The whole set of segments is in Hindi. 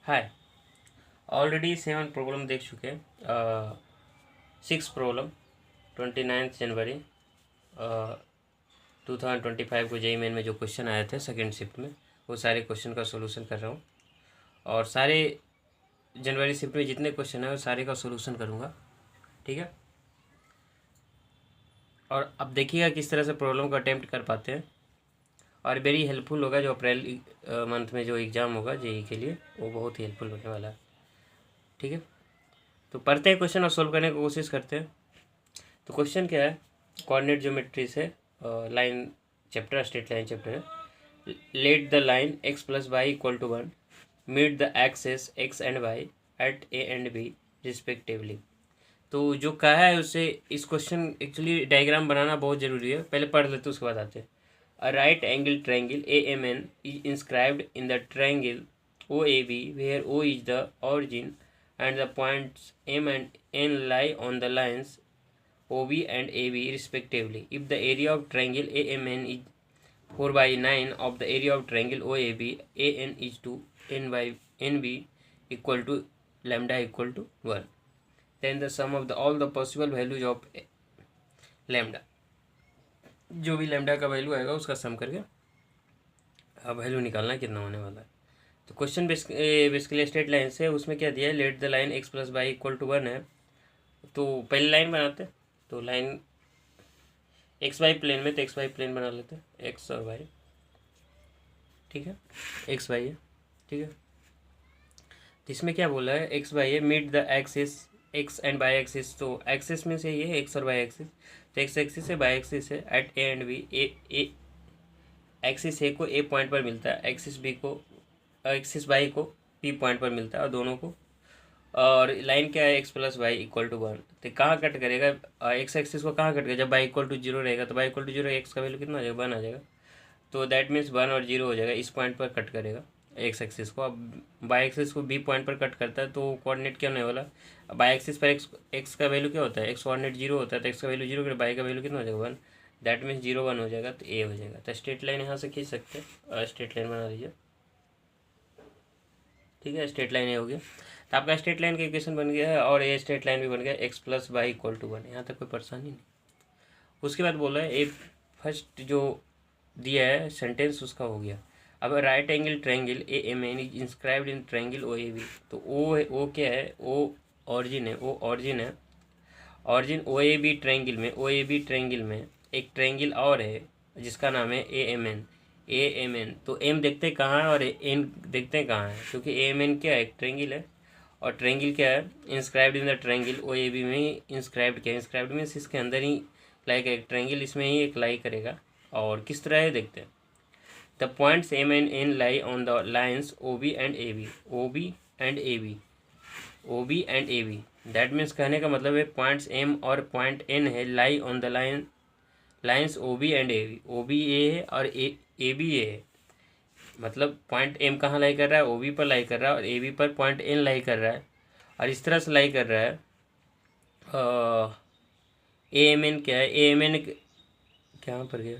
हाय, ऑलरेडी 7 प्रॉब्लम देख चुके हैं। 6 प्रॉब्लम 29 जनवरी 2025 को जेईई मेन में जो क्वेश्चन आए थे सेकेंड शिफ्ट में, वो सारे क्वेश्चन का सोल्यूशन कर रहा हूँ। और सारे जनवरी शिफ्ट में जितने क्वेश्चन हैं वो सारे का सोल्यूशन करूँगा, ठीक है। और अब देखिएगा किस तरह से प्रॉब्लम को अटेम्प्ट कर पाते हैं, और वेरी हेल्पफुल होगा। जो अप्रैल मंथ में जो एग्ज़ाम होगा जेईई के लिए, वो बहुत ही हेल्पफुल होने वाला है, ठीक है। तो पढ़ते हैं क्वेश्चन और सोल्व करने की कोशिश करते हैं। तो क्वेश्चन क्या है, कोऑर्डिनेट ज्योमेट्री से line chapter, straight line chapter है। Let the line x plus Y equal to 1 meet the axes x and y at a and b respectively. तो जो कहा है उससे इस क्वेश्चन एक्चुअली डायग्राम बनाना बहुत ज़रूरी है, पहले पढ़ लेते उसके बाद आते हैं। A right angle triangle AMN is inscribed in the triangle OAB where O is the origin and the points M and N lie on the lines OB and AB respectively. If the area of triangle AMN is 4 by 9 of the area of triangle OAB, AN is 2, N by NB equal to lambda equal to 1. Then the sum of all the possible values of lambda, जो भी lambda का वैल्यू आएगा उसका सम करके अब वैल्यू निकालना कितना होने वाला है। तो क्वेश्चन बेसिकली स्ट्रेट लाइन से, उसमें क्या दिया है, let the line x plus Y equal to 1 है। तो पहली लाइन बनाते हैं। तो लाइन एक्स वाई प्लेन में, तो एक्स वाई प्लेन बना लेते हैं, एक्स और वाई, ठीक है। एक्स वाई है, ठीक है। तो इसमें क्या बोला है, एक्स वाई है, meet the axis x and y axis. तो एक्सिस में से ये है एक्स और वाई एक्सिस, तो एक्स एक्सिस है, वाई एक्सिस है, at a and b. A axis a को ए पॉइंट पर मिलता है, एक्सिस बी को, एक्सिस वाई को बी पॉइंट पर मिलता है, और दोनों को। और लाइन क्या है, X plus Y equal to 1। तो कहाँ कट करेगा, एक्स एक्सिस को कहाँ कट करेगा, जब वाई इक्वल टू 0 रहेगा। तो वाई इक्वल टू 0, एक्स का वैल्यू कितना आ जाएगा, 1 आ जाएगा। तो दैट मीन्स 1 और 0 हो जाएगा, इस पॉइंट पर कट करेगा एक्स एक्सिस को। अब वाई एक्सिस को बी पॉइंट पर कट करता है, तो कोऑर्डिनेट क्या होने वाला, वाई एक्सिस पर एक्स का वैल्यू क्या होता है, एक्स कोऑर्डिनेट 0 होता है, तो एक्स का वैल्यू 0, वाई का वैल्यू कितना हो जाएगा, 1। दैट मीन्स 0 1 हो जाएगा, तो ए हो जाएगा। तो स्ट्रेट लाइन यहाँ से खींच सकते हैं, स्ट्रेट लाइन बना दीजिए, ठीक है। स्ट्रेट लाइन ये हो गया। तो आपका स्ट्रेट लाइन का इक्वेशन बन गया है, और ये स्ट्रेट लाइन भी बन गया, X plus Y equal to 1। यहाँ तक कोई परेशानी नहीं। उसके बाद बोला है, एक फर्स्ट जो दिया है सेंटेंस उसका हो गया। अब right angle triangle AMN is inscribed in triangle OAB। तो ओ क्या है, ओ ऑरिजिन है, ओ ऑरिजिन है। ऑरिजिन OAB ट्रायंगल में, OAB ट्रायंगल में एक ट्रायंगल और है जिसका नाम है AMN। तो एम देखते हैं कहाँ है और एन देखते हैं कहाँ है, क्योंकि AMN क्या है, एक ट्रायंगल है, और ट्रायंगल क्या है, inscribed in the triangle OAB में ही इंस्क्राइब्ड किया। इंस्क्राइब्ड मीन्स इसके अंदर ही लाइक एक ट्रायंगल, इसमें ही एक लाई करेगा। और किस तरह है देखते हैं। The points M and N lie on the lines OB and AB, OB and AB, OB and AB। That means कहने का मतलब है पॉइंट्स M और पॉइंट N है, lie on the lines OB and AB। OB ए है और AB ए है। मतलब पॉइंट M कहाँ लाई कर रहा है, OB पर लाई कर रहा है, और AB पर पॉइंट N लाई कर रहा है, और इस तरह से लाई कर रहा है। AMN क्या है, AMN कहाँ पर गया,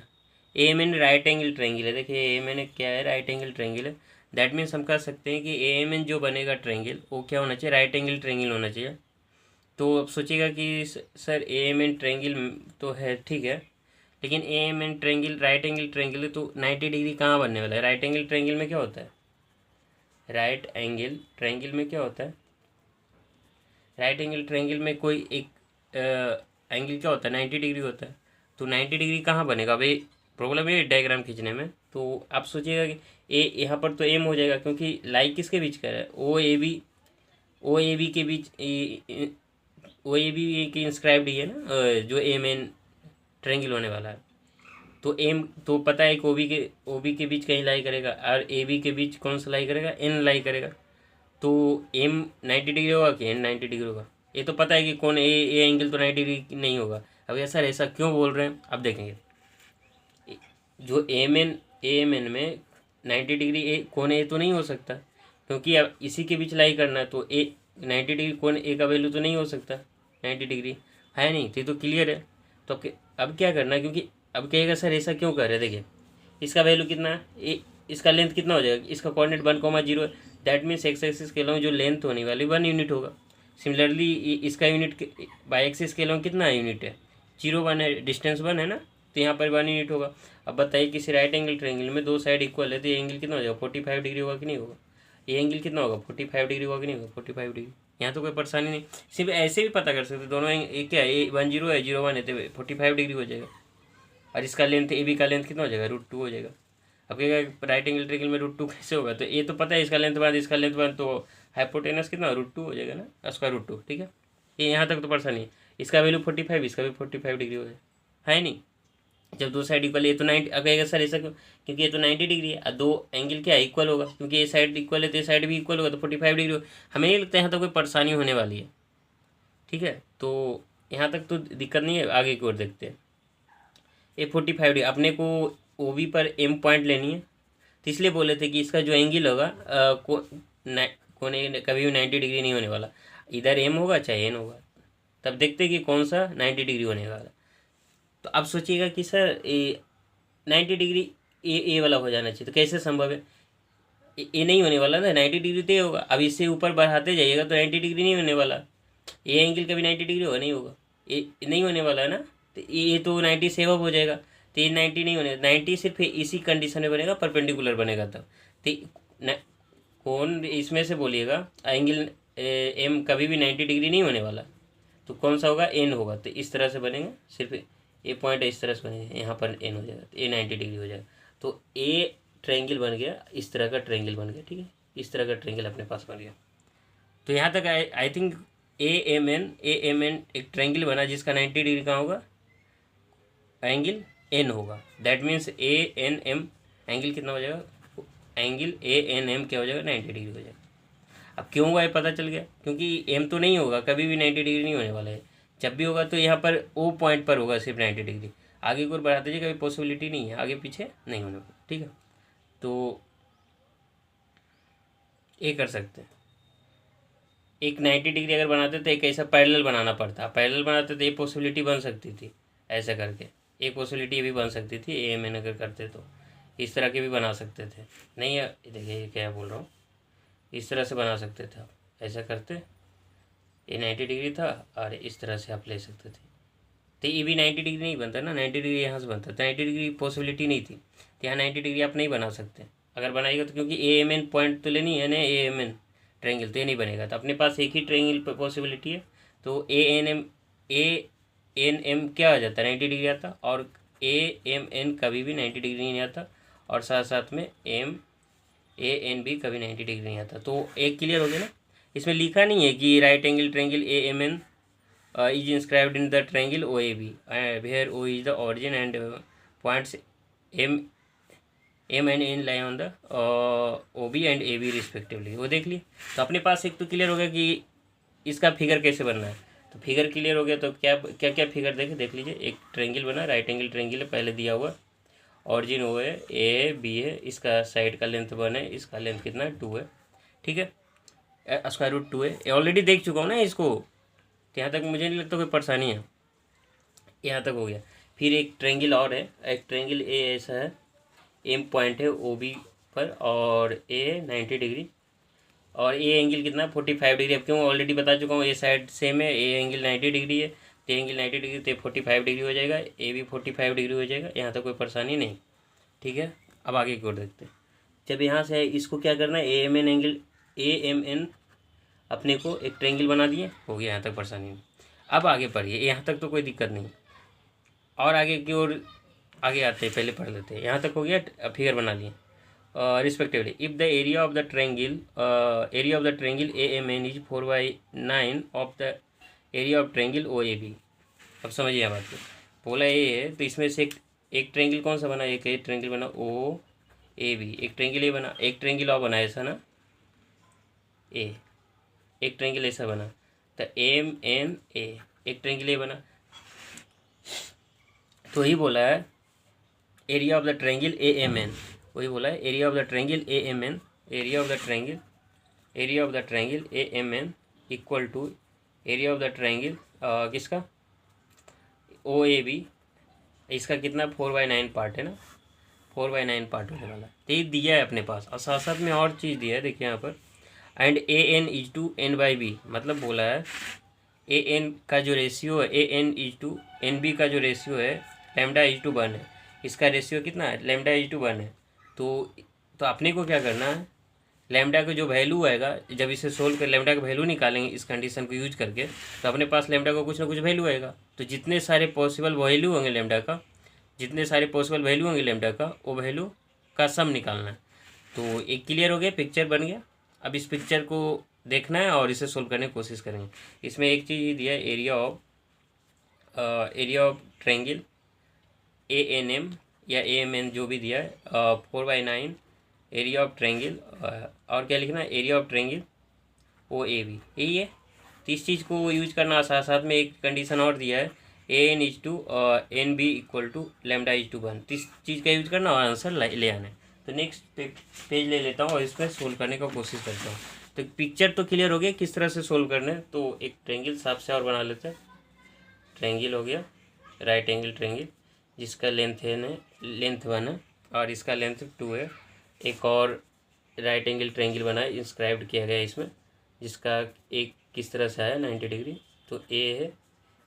AMN राइट एंगल ट्रायंगल है। देखिए AMN क्या है, राइट एंगल ट्रायंगल है। दैट मीन्स हम कह सकते हैं कि AMN जो बनेगा ट्रायंगल, वो क्या होना चाहिए, राइट एंगल ट्रायंगल होना चाहिए। तो अब सोचिएगा कि सर AMN ट्रायंगल तो है, ठीक है, लेकिन AMN triangle right angle triangle है, तो 90 डिग्री कहाँ बनने वाला है। राइट एंगल ट्रायंगल में क्या होता है, राइट एंगल ट्रायंगल में क्या होता है, राइट एंगल ट्रायंगल में कोई एक एंगल क्या होता है, 90 डिग्री होता है। तो 90 डिग्री कहाँ बनेगा भाई, प्रॉब्लम है डायग्राम खींचने में। तो आप सोचिएगा कि ए यहाँ पर तो एम हो जाएगा, क्योंकि लाई किसके बीच का है, ओ ए बी के बीच, OAB की इंस्क्राइब्ड ही है ना, जो AMN ट्रायंगल होने वाला है। तो एम तो पता है कि OB के बीच कहीं लाई करेगा, और AB के बीच कौन सा लाई करेगा, N लाई करेगा। तो एम 90 डिग्री होगा कि N 90 डिग्री होगा, ये तो पता है कि कौन ए एंगल तो 90 डिग्री नहीं होगा। अब ऐसा क्यों बोल रहे हैं, अब देखेंगे। जो AMN में 90 डिग्री कौन ए तो नहीं हो सकता, क्योंकि अब इसी के बीच लाई करना है, तो 90 डिग्री कौन ए का वैल्यू तो नहीं हो सकता 90 डिग्री, है नहीं। तो क्लियर है। तो अब क्या करना है, क्योंकि अब कहेगा सर ऐसा क्यों कर रहे हैं, देखिए इसका वैल्यू कितना है, इसका लेंथ कितना हो जाएगा, इसका कोऑर्डिनेट 1,0 है, दैट मीन्स एक्स एक्सिस के अलोंग जो लेंथ होने वाली 1 यूनिट होगा। सिमिलरली इसका यूनिट बाई एक्सिस के अलोंग कितना यूनिट है, 0 1 है, डिस्टेंस 1 है ना, तो यहाँ पर 1 यूनिट होगा। अब बताइए किसी राइट एंगल ट्रायंगल में दो साइड इक्वल है तो ये एंगल कितना हो जाएगा, 45 डिग्री होगा कि नहीं होगा, ये एंगल कितना होगा 45 डिग्री होगा कि नहीं होगा, 45 डिग्री। यहाँ तो कोई परेशानी नहीं, सिर्फ ऐसे भी पता कर सकते दोनों ये क्या है, 10 है 01 है तो 45 डिग्री हो जाएगा। और इसका लेंथ ए बी का लेंथ कितना हो जाएगा, √2 हो जाएगा। अब क्या राइट एंगल ट्रायंगल में √2 कैसे होगा, तो ये तो पता है इसका लेंथ बाद इसका लेंथ बाद, तो हाइपोटेनस कितना √2 हो जाएगा ना, उसका √2, ठीक है। ये यहाँ तक तो परेशानी है, इसका वैल्यू 45, इसका भी 45 डिग्री हो जाए, है नहीं। जब दो साइड इक्वल, ये तो 90 कहेगा सर ऐसा क्यों, क्योंकि ये तो 90 डिग्री है और दो एंगल क्या है इक्वल होगा, क्योंकि ये साइड इक्वल है तो ये साइड भी इक्वल होगा तो 45 डिग्री होगा। हमें नहीं लगता यहाँ तक कोई परेशानी होने वाली है, ठीक है। तो यहाँ तक तो दिक्कत नहीं है, आगे की ओर देखते हैं। ये 45 डिग्री अपने को ओ बी पर एम पॉइंट लेनी है, तो इसलिए बोले थे कि इसका जो एंगल होगा कोने कभी भी 90 डिग्री नहीं होने वाला, इधर एम होगा चाहे एन होगा। तब देखते कि कौन सा 90 डिग्री होने वाला। तो अब सोचिएगा कि सर ये 90 डिग्री ए वाला हो जाना चाहिए, तो कैसे संभव है, ये नहीं होने वाला ना, 90 डिग्री तो ये होगा। अब इससे ऊपर बढ़ाते जाइएगा तो 90 डिग्री नहीं होने वाला, ये एंगल कभी 90 डिग्री होगा नहीं होगा, ये नहीं होने वाला है ना। तो ये तो 90 से अब हो जाएगा, तो ये 90 नहीं होने, 90 सिर्फ इसी कंडीशन में बनेगा, परपेंडिकुलर बनेगा तब। तो कौन इसमें से बोलिएगा एंगल एम कभी भी 90 डिग्री नहीं होने वाला, तो कौन सा होगा, एन होगा। तो इस तरह से बनेगा, सिर्फ ये पॉइंट इस तरह से बनेगा, यहाँ पर एन हो जाएगा, तो ये 90 डिग्री हो जाएगा। तो ए ट्रायंगल बन गया, इस तरह का ट्रायंगल बन गया, ठीक है, इस तरह का ट्रायंगल अपने पास बन गया। तो यहाँ तक I think A M N एक ट्रायंगल बना जिसका 90 डिग्री कहाँ होगा, एंगल एन होगा। That means A N M angle कितना हो जाएगा, एंगल ए एन एम क्या हो जाएगा, 90 डिग्री हो जाएगा। अब क्यों हुआ ये पता चल गया, क्योंकि एम तो नहीं होगा, कभी भी 90 डिग्री नहीं होने वाला है। जब भी होगा तो यहाँ पर ओ पॉइंट पर होगा सिर्फ 90 डिग्री, आगे को बढ़ाते जाइए कभी पॉसिबिलिटी नहीं है, आगे पीछे नहीं होने वाला, ठीक है। तो ये कर सकते हैं, एक 90 डिग्री अगर बनाते तो एक ऐसा पैरेलल बनाना पड़ता, पैरेलल बनाते तो ये पॉसिबिलिटी बन सकती थी, ऐसा करके एक पॉसिबिलिटी ये भी बन सकती थी, ए एम एन अगर करते तो इस तरह के भी बना सकते थे। नहीं है, देखिए ये क्या बोल रहा हूँ, इस तरह से बना सकते थे आप, ऐसा करते, ये 90 डिग्री था और इस तरह से आप ले सकते थे। तो ये भी 90 डिग्री नहीं बनता ना, 90 डिग्री यहाँ से बनता, तो 90 डिग्री पॉसिबिलिटी नहीं थी, तो यहाँ 90 डिग्री आप नहीं बना सकते। अगर बनाएगा तो क्योंकि ए एम एन पॉइंट तो लेनी है ना, ए एम एन ट्रायंगल, तो ये नहीं बनेगा। तो अपने पास एक ही ट्रायंगल पॉसिबिलिटी है, तो ए एन एम क्या आ जाता है, 90 डिग्री आता, और ए एम एन कभी भी 90 डिग्री नहीं आता, और साथ साथ में एम ए एन भी कभी 90 डिग्री नहीं आता। तो एक क्लियर हो गया ना। इसमें लिखा नहीं है कि right angle triangle A M N is inscribed in the triangle OAB, where O is the origin and points M and N lie on the OB and AB respectively। वो देख लिए, तो अपने पास एक तो क्लियर हो गया कि इसका फिगर कैसे बनना है। तो फिगर क्लियर हो गया, तो क्या क्या क्या फिगर देख लीजिए। एक ट्रायंगल बना, राइट एंगल ट्रायंगल है, पहले दिया हुआ ऑरिजिन O है, A B है, इसका साइड का लेंथ 1 है, इसका लेंथ कितना है 2 है, ठीक है, √2 है। ऑलरेडी देख चुका हूँ ना इसको, तो यहाँ तक मुझे नहीं लगता कोई परेशानी है, यहाँ तक हो गया। फिर एक ट्रायंगल और है, एक ट्रायंगल ए ऐसा है, एम पॉइंट है ओ बी पर, और ए 90 डिग्री, और ए एंगल कितना 45 डिग्री। अब क्यों, ऑलरेडी बता चुका हूँ, ए साइड सेम है, ए एंगल 90 डिग्री है, तो एंगल 90 डिग्री तो 45 डिग्री हो जाएगा, ए भी 45 डिग्री हो जाएगा, यहाँ तक कोई परेशानी नहीं, ठीक है। अब आगे की ओर देखते हैं। जब यहाँ से इसको क्या करना है, A M N angle, A M N अपने को एक ट्रायंगल बना दिए, हो गया, यहाँ तक परेशानी नहीं। अब आगे पढ़िए, यहाँ तक तो कोई दिक्कत नहीं, और आगे की ओर आगे आते हैं, पहले पढ़ लेते हैं। यहाँ तक हो गया, फिगर बना लिए respectively. If the area of the triangle A M N is 4/9 of the area of triangle O A B. अब समझिए बात को, बोला ए है तो इसमें से एक ट्रायंगल कौन सा बना, एक ट्रायंगल बना ओ ए बी, एक ट्रायंगल ए बना, एक ट्रायंगल और बना ऐसा ना ए, एक ट्रायंगल ऐसा बना, तो एम एन ए, एक ट्रायंगल ए बना। तो वही बोला है area of the triangle A M N, वही बोला है area of the triangle A M N, area of the triangle A M N equal to area of the triangle किसका ओ ए बी, इसका कितना 4/9 पार्ट है ना, 4/9 पार्ट होने वाला। तो ये दिया है अपने पास, और साथ साथ में और चीज़ दिया है, देखिए यहाँ पर and a n is to n by b, मतलब बोला है ए एन का जो रेशियो है, a n is to n b का जो रेशियो है लैम्डा इज टू 1 है, इसका रेशियो कितना है, लैम्डा इज टू 1 है। तो अपने को क्या करना है, लैम्डा का जो वैल्यू आएगा, जब इसे सोल्व कर लैम्डा का वैल्यू निकालेंगे इस कंडीशन को यूज करके, तो अपने पास लैम्डा का कुछ ना कुछ वैल्यू आएगा। तो जितने सारे पॉसिबल वैल्यू होंगे लैम्डा का, जितने सारे पॉसिबल वैल्यू होंगे लैम्डा का, वो वैल्यू का सम निकालना है। तो एक क्लियर हो गया, पिक्चर बन गया। अब इस पिक्चर को देखना है और इसे सोल्व करने की कोशिश करेंगे। इसमें एक चीज़ दिया है, area of triangle A N M या ए एम एन जो भी दिया है, 4/9 एरिया ऑफ ट्रायंगल, और क्या लिखना है, area of triangle O A B, यही है। तो इस चीज़ को यूज करना, साथ साथ में एक कंडीशन और दिया है, a n is to n b equal to lambda is to 1। तो इस चीज़ का यूज करना और आंसर ले आना है। तो नेक्स्ट पेज ले लेता हूँ और इस पर सोल्व करने का कोशिश करता हूँ। तो पिक्चर तो क्लियर हो गया किस तरह से सोल्व करना है। तो एक ट्रायंगल साफ से और बना लेते हैं। ट्रायंगल हो गया, राइट एंगल ट्रायंगल, जिसका लेंथ 1 है और इसका लेंथ 2 है। एक और राइट एंगल ट्रायंगल बना है, इंस्क्राइब्ड किया गया इसमें, जिसका एक किस तरह से है 90 डिग्री। तो ए है,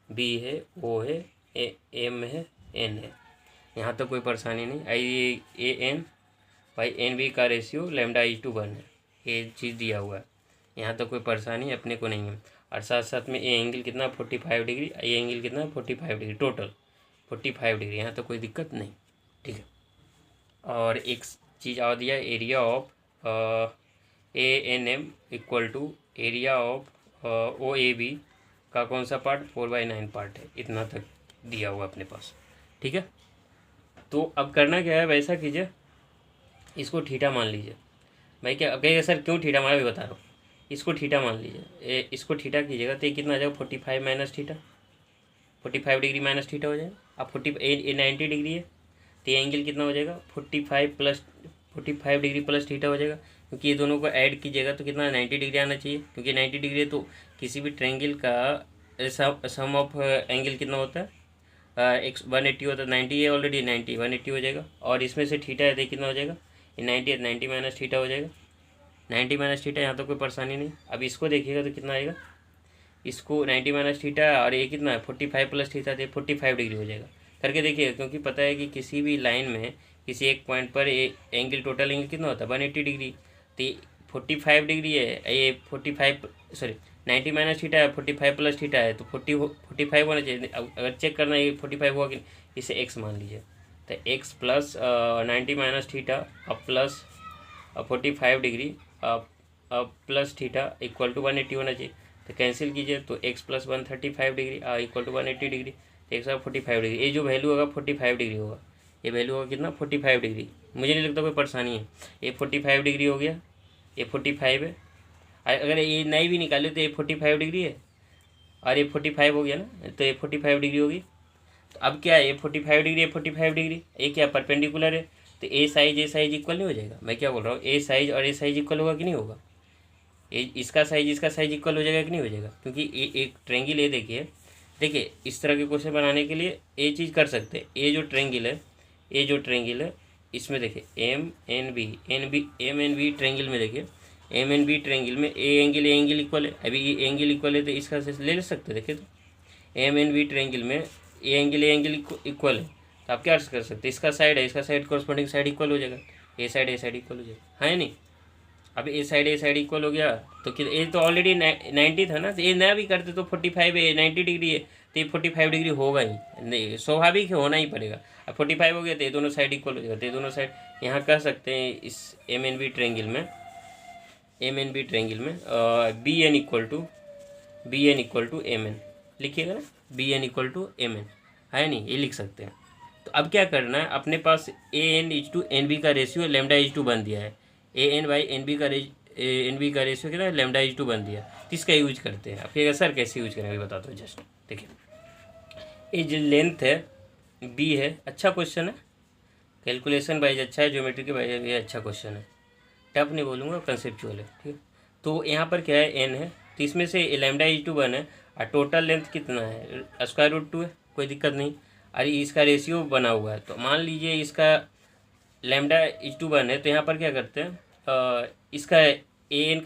बी है, ओ है, एम है, एन है। यहाँ तो कोई परेशानी नहीं आई। ए एन बाई एन बी का रेशियो लैम्डा इज टू 1 है, ये चीज़ दिया हुआ है। यहाँ तो कोई परेशानी अपने को नहीं है। और साथ साथ में ए एंगल कितना 45 डिग्री, ए एंगल कितना 45 डिग्री, टोटल 45 डिग्री। यहाँ तो कोई दिक्कत नहीं, ठीक है। और एक चीज़ और दिया, area of A N M equal to area of O A B का कौन सा पार्ट, 4/9 पार्ट है। इतना तक दिया हुआ अपने पास, ठीक है। तो अब करना क्या है, वैसा कीजिए, इसको थीटा मान लीजिए। भाई क्या अब कहिएगा सर क्यों थीटा, मैं भी बता रहा हूँ। इसको थीटा मान लीजिए, इसको थीटा कीजिएगा तो ये कितना आ जाएगा 45 minus theta, 45 degree minus theta हो जाएगा। अब 90 डिग्री है तो ये एंगल कितना हो जाएगा 45 डिग्री प्लस थीटा हो जाएगा, क्योंकि ये दोनों को ऐड कीजिएगा तो कितना 90 डिग्री आना चाहिए, क्योंकि 90 डिग्री है। तो किसी भी ट्रायंगल का सम ऑफ एंगल कितना होता है, 180 होता है। 90 है ऑलरेडी, 90 180 हो जाएगा। और इसमें से थीटा है तो कितना हो जाएगा, ये 90 है, 90 माइनस थीटा हो जाएगा, 90 माइनस थीटा। यहाँ तो कोई परेशानी नहीं। अब इसको देखिएगा तो कितना आएगा, इसको 90 माइनस थीटा और ये कितना है 45 प्लस थीटा, तो 45 डिग्री हो जाएगा। करके देखिएगा, क्योंकि पता है कि किसी भी लाइन में किसी एक पॉइंट पर एंगल, टोटल एंगल कितना होता है 180 डिग्री। तो 45 डिग्री है, ये 90 माइनस थीटा है, 45 प्लस थीटा है, तो 45 होना चाहिए। अगर चेक करना है ये 45 हुआ कि, इसे एक्स मान लीजिए। तो एक्स प्लस 90 माइनस थीटा अब प्लस 45 डिग्री अब प्लस थीटा इक्वल टू 180 होना चाहिए। तो कैंसिल कीजिए, तो x plus 135 degree equal to 180 degree, तो x 45 डिग्री। ये जो वैल्यू होगा 45 डिग्री होगा, ये वैल्यू होगा कितना 45 डिग्री। मुझे नहीं लगता कोई परेशानी है। ये 45 डिग्री हो गया, ये 45 है। अगर ये नहीं भी निकाले तो ये 45 डिग्री है, और ये 45 हो गया ना, तो ये 45 डिग्री होगी। तो अब क्या है, ये 45 डिग्री है, 45 डिग्री, ये क्या परपेंडिकुलर है। तो ए साइज इक्वल नहीं हो जाएगा। मैं क्या बोल रहा हूँ, ए साइज और ए साइज इक्वल होगा कि नहीं होगा, इसका साइज इक्वल हो जाएगा कि नहीं हो जाएगा। क्योंकि एक ट्रायंगल ये देखिए इस तरह के क्वेश्चन बनाने के लिए ये चीज़ कर सकते हैं। ये जो ट्रायंगल है इसमें देखिए एम एन बी ट्रायंगल में देखिए, एम एन बी ट्रायंगल में ए एंगल इक्वल है। अभी ये एंगल इक्वल है तो इसका ले सकते हैं। देखिए तो एम एन बी ट्रायंगल में ए एंगल इक्वल है, तो आप क्या कर सकते हैं, इसका साइड कॉरस्पॉन्डिंग साइड इक्वल हो जाएगा, ए साइड इक्वल हो जाएगा, है नहीं। अब ए साइड इक्वल हो गया, तो ये तो ऑलरेडी 90 था ना, तो ये नया भी करते तो 45 है, 90 डिग्री है, तो ये 45 डिग्री होगा ही, नहीं स्वाभाविक है, होना ही पड़ेगा। अब 45 हो गया तो ये दोनों साइड इक्वल हो जाएगा। तो ये दोनों साइड यहाँ कह सकते हैं इस एम एन बी ट्रायंगल में B N equal to M N लिखिएगा ना, B N equal to M N, है नहीं, ये लिख सकते हैं। तो अब क्या करना है, अपने पास a n is to n b का ratio lambda is to one दिया है, a n by n b का रेशियो कितना लैम्डा इज टू बन दिया। तो इसका यूज करते हैं। आप कहिएगा सर कैसे यूज करेंगे, बताता हूँ। जस्ट देखिए, ये जो लेंथ है बी है, अच्छा क्वेश्चन है, कैलकुलेशन वाइज अच्छा है, ज्योमेट्री के वाइज ये अच्छा क्वेश्चन है, टफ नहीं बोलूँगा, कंसेप्चुअल है, ठीक। तो यहाँ पर क्या है, एन है, तो इसमें से लैम्डा इज टू 1 है, और टोटल लेंथ कितना है √2 है, कोई दिक्कत नहीं। अरे इसका रेशियो बना हुआ है, तो मान लीजिए इसका लैम्डा इज टू 1 है, तो यहाँ पर क्या करते हैं, इसका ए एन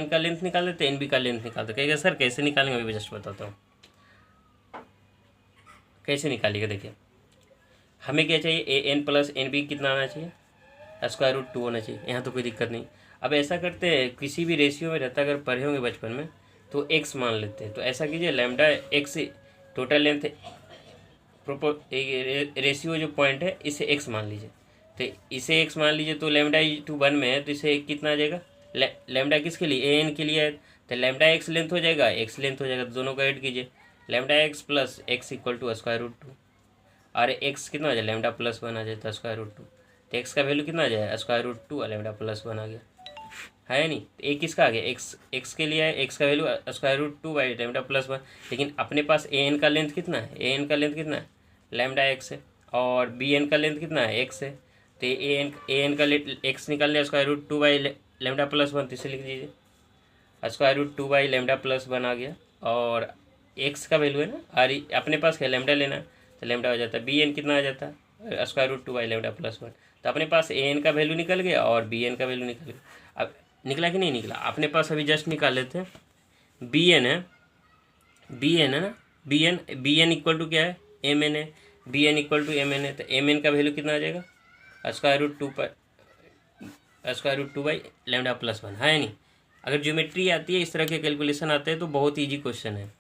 का लेंथ निकाल देते, एन बी का लेंथ निकाल देते। कहेगा सर कैसे निकालेंगे, अभी जस्ट बताता हूँ कैसे निकालिएगा। देखिए हमें क्या चाहिए, A N plus N B कितना आना चाहिए, √2 होना चाहिए। यहाँ तो कोई दिक्कत नहीं। अब ऐसा करते हैं, किसी भी रेशियो में रहता, अगर पढ़े होंगे बचपन में तो एक्स मान लेते हैं। तो ऐसा कीजिए, lambda x total length ratio जो पॉइंट है इसे एक्स मान लीजिए। तो इसे एक्स मान लीजिए, तो लैम्डा 1 है, तो इसे कितना आ जाएगा, लैम्डा किसके लिए, ए एन के लिए है, तो लैम्डा एक्स लेंथ हो जाएगा, एक्स लेंथ हो जाएगा, तो दोनों का ऐड कीजिए, lambda X plus X equal to √2। और एक्स कितना आ जाए, लैम्डा +1 आ जाए तो √2। तो एक्स का वैल्यू कितना आ जाए, √2 और लैम्डा +1 आ गया, है नहीं। तो एक किसका आ गया, एक्स के लिए है, एक्स का वैल्यू √2 बाई लैम्डा +1। लेकिन अपने पास ए एन का लेंथ कितना है, ए एन का लेंथ कितना है, लैम्डा एक्स है, और बी एन का लेंथ कितना है, एक्स है। तो ए एन का एक्स निकाल लिया, √2 बाई लैम्डा +1, तो इसे लिख दीजिए, √2 बाई लैम्डा +1 आ गया। और एक्स का वैल्यू है ना, और अपने पास क्या लैम्डा लेना है, तो लैम्डा हो जाता है, बी एन कितना आ जाता है, √2 बाई लैम्डा +1। तो अपने पास ए एन का वैल्यू निकल गया और बी एन का वैल्यू निकल गया। अब निकला कि नहीं निकला, अपने पास अभी जस्ट निकाल लेते हैं। बी एन है, बी एन है ना, बी एन इक्वल टू क्या है, एम एन है, B N equal to M N है। तो एम एन का वैल्यू कितना आ जाएगा, √2 बाई लैम्डा +1, है नहीं। अगर ज्योमेट्री आती है, इस तरह के कैलकुलेशन आते हैं, तो बहुत ईजी क्वेश्चन है,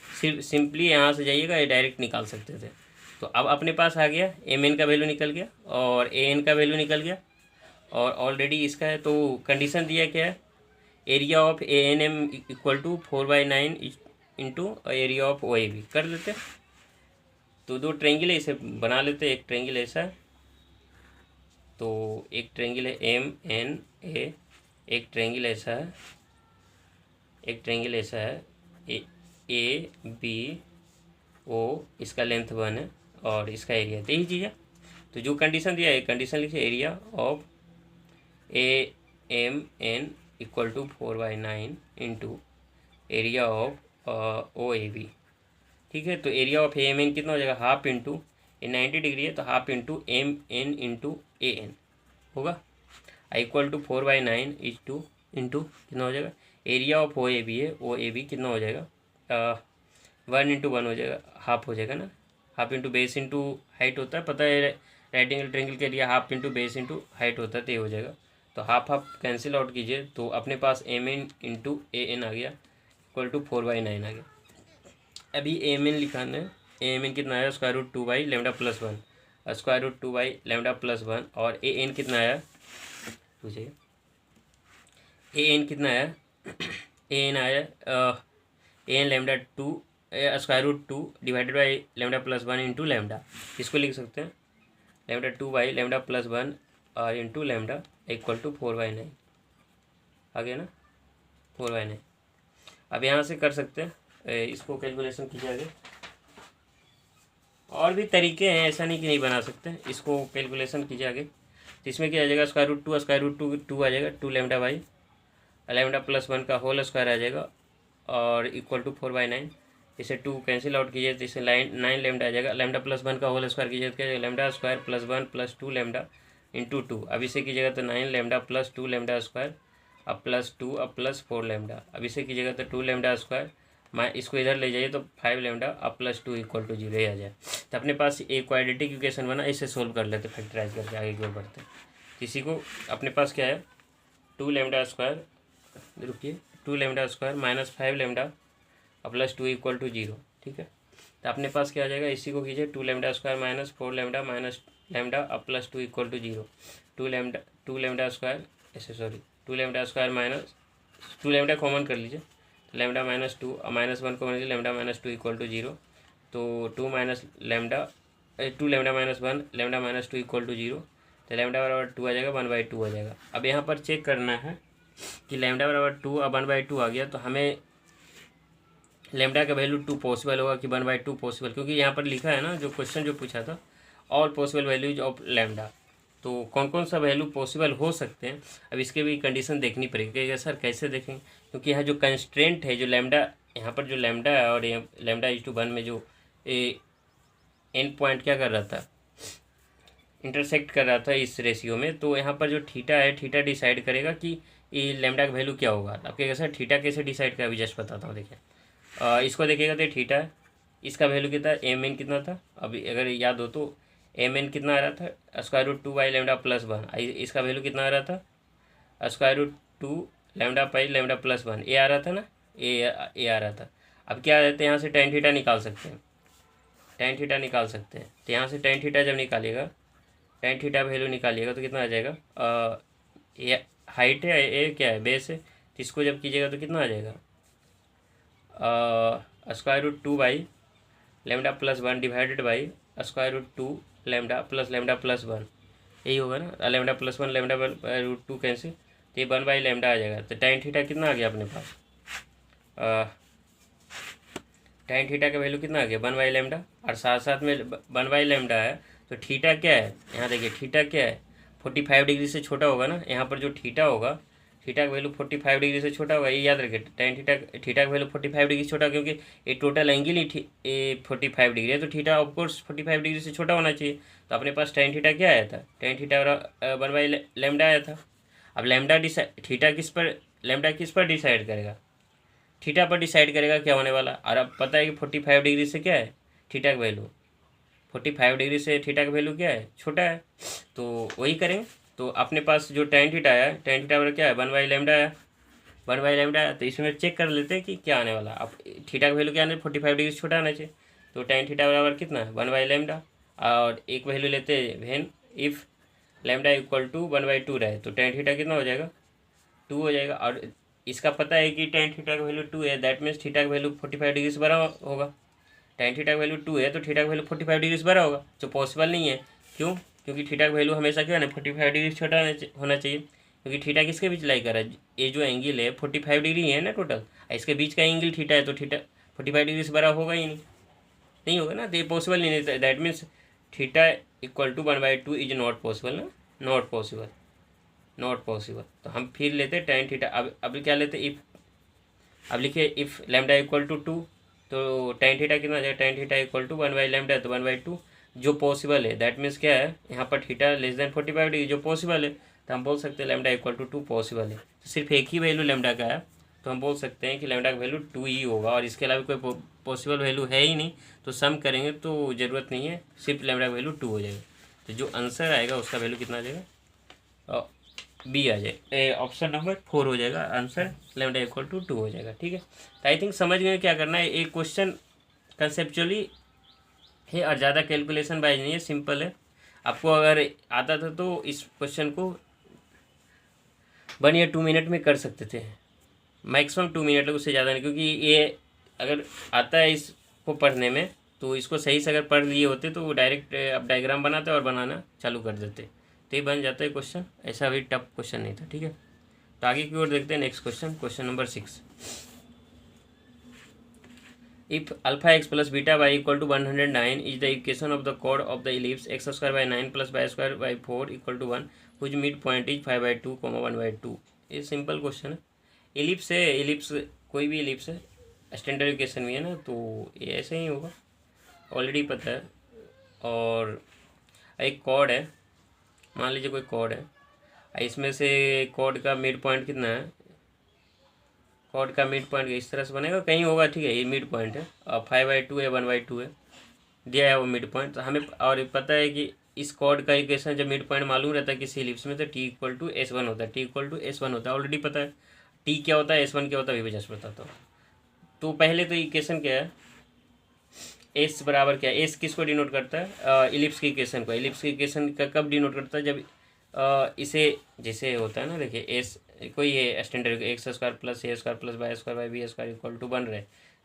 सिर्फ सिंपली यहाँ से जाइएगा, ये डायरेक्ट निकाल सकते थे। तो अब अपने पास आ गया, एम एन का वैल्यू निकल गया और ए एन का वैल्यू निकल गया, और ऑलरेडी इसका है। तो कंडीशन दिया क्या है, area of A N M equal to 4/9 into area of O A B कर लेते। तो दो ट्रेंगल है, इसे बना लेते। एक ट्रेंगल ऐसा है, तो एक ट्रेंगल है एम एन ए, एक ट्रेंगल ऐसा है, एक ट्रेंगल ऐसा है ए बी ओ, इसका लेंथ 1 है और इसका एरिया, तो यही चीज़ है। तो जो कंडीशन दिया है, कंडीशन लिखिए, area of A M N equal to 4/9 into area of O A B. ठीक है, तो area of A M N कितना हो जाएगा, हाफ इंटू, ये 90 डिग्री है, तो half into m n into a n होगा, इक्वल टू 4/9 इंटू कितना हो जाएगा, area of O A B है, ओ ए बी कितना हो जाएगा, 1 इंटू 1 हो जाएगा, हाफ हो जाएगा ना, half into base into height होता है, पता है राइट एंगल ट्रेंगल के area half into base into height होता है, तो ये हो जाएगा। तो हाफ हाफ कैंसिल आउट कीजिए, तो अपने पास M n into a N आ गया, इक्वल टू 4/9 आ गया। अभी एम एन लिखाना है, एम एन कितना आया, √2 बाई लैम्डा +1, √2 बाई लैम्डा +1, और ए एन कितना आया, पूछिए ए एन कितना आया, ए एन आया a n lambda 2 √2 divided by lambda +1 into lambda, इसको लिख सकते हैं, लैम्डा 2 बाई लैम्डा +1 और इंटू लैम्डा इक्वल टू 4/9 आ गया ना, 4/9। अब यहाँ से कर सकते हैं, इसको कैलकुलेशन कीजिए आगे। और भी तरीके हैं, ऐसा नहीं कि नहीं बना सकते, इसको कैलकुलेशन कीजिए आगे। तो इसमें क्या आ जाएगा, √2 आ जाएगा, 2 लैम्डा बाई लैम्डा +1 का होल स्क्वायर आ जाएगा, और इक्वल टू 4/9। इसे 2 कैंसिल आउट कीजिए, तो इसे 9 लैम्डा आ जाएगा, लैम्डा +1 का होल स्क्वायर कीजिए, तो क्या जाएगा, लैम्डा स्क्वायर +1 + 2 लैम्डा इंटू 2। अब इसे कीजिएगा तो 9 लैम्डा + 2 लैम्डा स्क्वायर, अब +2 अब +4 लैम्डा। अब इसे कीजिएगा तो 2 लैम्डा स्क्वायर, इसको इधर ले जाइए तो 5 लैम्डा अब +2 इक्वल टू 0 आ जाए। तो अपने पास एक क्वाड्रेटिक इक्वेशन बना, इसे सोल्व कर लेते, फैक्टराइज करके आगे की ओर बढ़ते। किसी को अपने पास क्या है, 2 लैम्डा स्क्वायर, रुकिए, 2 लैम्डा स्क्वायर माइनस 5 लैम्डा अब +2 इक्वल टू 0। ठीक है, तो अपने पास क्या आ जाएगा, इसी को कीजिए, 2 lambda square minus 4 lambda minus lambda अब +2 इक्वल टू 0। 2 लैम्डा स्क्वायर ऐसे, sorry 2 lambda square minus 2 lambda common कर लीजिए, तो लैम्डा -2 -1 कॉमन लीजिए, लैम्डा -2 इक्वल टू 0। तो 2 लैम्डा -1 लैम्डा -2 इक्वल टू 0, तो लैम्डा बराबर 2 आ जाएगा, 1/2 आ जाएगा। अब यहाँ पर चेक करना है कि लैम्डा बराबर 2 और 1/2 आ गया, तो हमें लैम्डा का वैल्यू 2 पॉसिबल होगा कि 1/2 पॉसिबल, क्योंकि यहाँ पर लिखा है ना, जो क्वेश्चन जो पूछा था, all possible values of lambda, तो कौन कौन सा वैल्यू पॉसिबल हो सकते हैं। अब इसके भी कंडीशन देखनी पड़ेगी, कहेगा सर कैसे देखें, क्योंकि यहाँ जो कंस्ट्रेंट है, जो लैम्डा, यहाँ पर जो लैम्डा है और लैम्डा इज टू 1 में जो एंड पॉइंट क्या कर रहा था, इंटरसेक्ट कर रहा था इस रेशियो में, तो यहाँ पर जो थीटा है, थीटा डिसाइड करेगा कि ये लेमडा का वैल्यू क्या होगा। आपके कैसे थीटा कैसे डिसाइड करें, अभी जस्ट बताता हूँ। देखिए इसको देखिएगा तो थीटा है, इसका वैल्यू कितना है, एम एन कितना था, अभी अगर याद हो तो एम एन कितना आ रहा था, square root 2 by lambda plus 1। इसका वैल्यू कितना आ रहा था, square root 2 lambda by lambda plus 1, A आ रहा था ना, ए आ रहा था। अब क्या रहते हैं, यहाँ से टेन थीटा निकाल सकते हैं, टेन थीटा निकाल सकते हैं। तो यहाँ से टेन थीटा जब निकालिएगा, टेन थीटा वैल्यू निकालिएगा तो कितना आ जाएगा, ये हाइट है, ए क्या है, बेस है, तो इसको जब कीजिएगा तो कितना आ जाएगा, square root 2 by lambda plus 1 divided by square root 2 lambda plus 1, यही होगा ना। Lambda plus 1 lambda root 2 cancel, तो ये 1 बाई लेमडा आ जाएगा। तो टेन थीटा कितना आ गया अपने पास, टेन थीटा का वैल्यू कितना आ गया, 1 बाई लेमडा, और साथ साथ में 1 बाई लेमडा है। तो थीटा क्या है, यहाँ देखिए थीटा क्या है, 45 डिग्री से छोटा होगा ना। यहाँ पर जो थीटा होगा, थीटा का वैल्यू 45 डिग्री से छोटा होगा, ये याद रखिए। टेन थीटा का वैल्यू 45 डिग्री से छोटा, क्योंकि ये टोटल एंगल ही 45 डिग्री है, तो थीटा ऑफकोर्स 45 डिग्री से छोटा होना चाहिए। तो अपने पास टेन थीटा क्या आया था, टेन थीटा 1 बाई लेमडा आया था। अब लेमडा थीटा किस पर, लेमडा किस पर डिसाइड करेगा, थीटा पर डिसाइड करेगा क्या होने वाला। और अब पता है कि 45 डिग्री से क्या है थीटा का वैल्यू, 45 डिग्री से थीटा का वैल्यू क्या है, छोटा है, तो वही करेंगे। तो अपने पास जो टेन थीटा आया, टेन थीटा पर क्या है, 1 बाई लेमडा आया, 1 बाई लेमडा आया। तो इसमें चेक कर लेते हैं कि क्या आने वाला। अब थीटा का वैल्यू क्या आना है, 45 डिग्री से छोटा आना चाहिए। तो टेन थीटा बराबर कितना है, 1 बाई लेमडा, और एक वैल्यू लेते हैं when if lambda equal to 1/2 रहे, तो टेन थीटा कितना हो जाएगा, 2 हो जाएगा। और इसका पता है कि टेन थीटा का वैल्यू 2 है, दैट मीन्स थीटा का वैल्यू 45 डिग्री से बड़ा होगा। टेन थीटा का वैल्यू 2 है तो थीटा का वैल्यू 45 डिग्री से बड़ा होगा, जो पॉसिबल नहीं है। क्यों, क्योंकि थीटा का वैल्यू हमेशा क्या है ना, 45 डिग्री से छोटा होना चाहिए। क्योंकि थीटा किसके बीच लाई कर रहा है, ये जो एंगल है 45 डिग्री है ना टोटल, इसके बीच का एंगल थीटा है, तो थीटा 45 डिग्री से बड़ा होगा ही नहीं होगा ना, तो ये पॉसिबल नहीं है। That means theta equal to 1/2 is not possible ना, नॉट पॉसिबल, नॉट पॉसिबल। तो हम फिर लेते हैं टेन थीटा। अब क्या लेते इफ़, अब लिखिए इफ़ लेमडा इक्वल टू 2, तो टेन थीटा कितना आ जाएगा, tan theta equal to 1 by lambda, तो 1/2 जो पॉसिबल है। दैट मीन्स क्या है, यहाँ पर थीटा लेस देन 45 डिग्री जो पॉसिबल है, तो हम बोल सकते हैं लेमडा इक्वल टू 2 पॉसिबल है। तो सिर्फ एक ही वैल्यू लेमडा का है, तो हम बोल सकते हैं कि लेमडा का वैल्यू 2 ही होगा, और इसके अलावा कोई पॉसिबल वैल्यू है ही नहीं। तो सम करेंगे तो ज़रूरत नहीं है, सिर्फ लेमडा का वैल्यू 2 हो जाएगा। तो जो आंसर आएगा उसका वैल्यू कितना आ जाएगा, बी आ जाए, ऑप्शन नंबर 4 हो जाएगा आंसर, लेमडा इक्वल टू 2 हो जाएगा। ठीक है, तो आई थिंक समझ गए क्या करना है। एक क्वेश्चन कंसेप्चुअली है और ज़्यादा कैलकुलेशन वाइज नहीं है, सिंपल है। आपको अगर आता था तो इस क्वेश्चन को 1 या 2 मिनट में कर सकते थे, मैक्सिमम 2 मिनट लगे, उससे ज़्यादा नहीं। क्योंकि ये अगर आता है इसको पढ़ने में, तो इसको सही से अगर पढ़ लिए होते तो वो डायरेक्ट आप डायग्राम बनाते और बनाना चालू कर देते, तो ये बन जाता है क्वेश्चन। ऐसा भी टफ क्वेश्चन नहीं था। ठीक है, तो आगे की ओर देखते हैं next question, question number 6। If alpha x plus beta Y equal to 109 is the equation of the कोड of the ellipse X square by 9 plus Y square by 4 equal to 1 whose mid point is 5/2, 1/2। ये सिंपल क्वेश्चन है। इलिप्स है, इलिप्स कोई भी इलिप्स है, स्टैंडर्ड इक्वेशन में है ना, तो ये ऐसे ही होगा, ऑलरेडी पता है। और एक कॉर्ड है, मान लीजिए कोई कॉर्ड है, इसमें से कॉर्ड का मिड पॉइंट कितना है, कॉर्ड का मिड पॉइंट इस तरह से बनेगा, कहीं होगा, ठीक है, ये मिड पॉइंट है, 5/2 है, 1/2 है, दिया है वो मिड पॉइंट। तो हमें और पता है कि इस कॉर्ड का इक्वेशन जब मिड पॉइंट मालूम रहता है किसी इलिप्स में, तो टी इक्वल टू S1 होता है, टी इक्वल टू S1 होता है, ऑलरेडी पता है। टी क्या होता है, S1 क्या होता है, अभी जस्ट बताता हूँ। तो पहले तो इक्वेशन क्या है, एस बराबर क्या है, एस किसको डिनोट करता है, इलिप्स की इक्वेशन को। इलिप्स की इक्वेशन का कब डिनोट करता है, जब इसे जैसे होता है ना, देखिए एस कोई है standard X square plus A square plus Y square by B square equal to 1 रहे,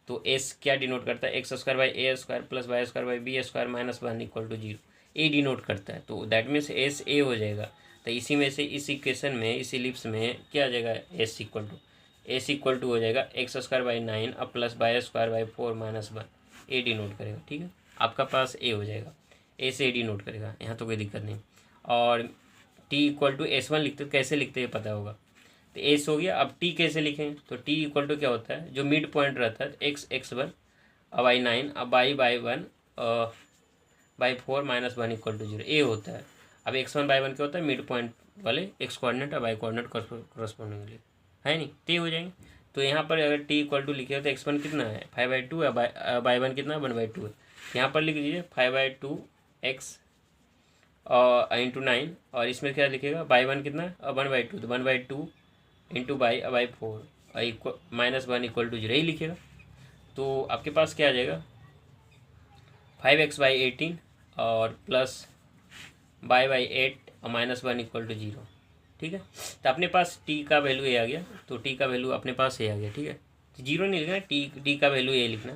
तो एस क्या डिनोट करता है, X square by A square plus Y square by B square minus 1 equal to 0, A denote करता है। तो दैट मीन्स एस ए हो जाएगा। तो इसी में से इस इक्वेशन में, इस इलिप्स में क्या आ जाएगा, एस इक्वल टू हो जाएगा एक्स स्क्वायर बाई 9 अब plus Y square by 4 minus 1, A denote करेगा। ठीक है, आपका पास ए हो जाएगा, ए से ए डिनोट करेगा, यहाँ तो कोई दिक्कत नहीं। और टी इक्वल टू S1 लिखते, कैसे लिखते हैं पता होगा, तो एस हो गया। अब टी कैसे लिखें, तो टी इक्वल टू क्या होता है, जो मिड पॉइंट रहता है x1 अब i9 अब y 1 by 4 minus 1 equal to 0, ए होता है। अब x1 क्या होता है, मिड पॉइंट वाले एक्स कोऑर्डिनेट और वाई कोऑर्डिनेट कॉरस्पॉन्डिंगली, है नहीं, तो ये हो जाएंगे। तो यहाँ पर अगर t इक्वल टू लिखे तो x1 कितना है 5/2 है, y1 कितना है 1/2 है। यहाँ पर लिख दीजिए 5/2 x और इंटू 9, और इसमें क्या लिखेगा y1 कितना है 1/2, तो 1/2 into by 4 equal -1 equal to 0 ही लिखेगा। तो आपके पास क्या आ जाएगा 5x/18 और प्लस y/8 और -1 इक्वल टू 0। ठीक है, तो अपने पास t का वैल्यू ये आ गया, तो t का वैल्यू अपने पास ये आ गया। ठीक है, जीरो नहीं लिखना, t का वैल्यू ये लिखना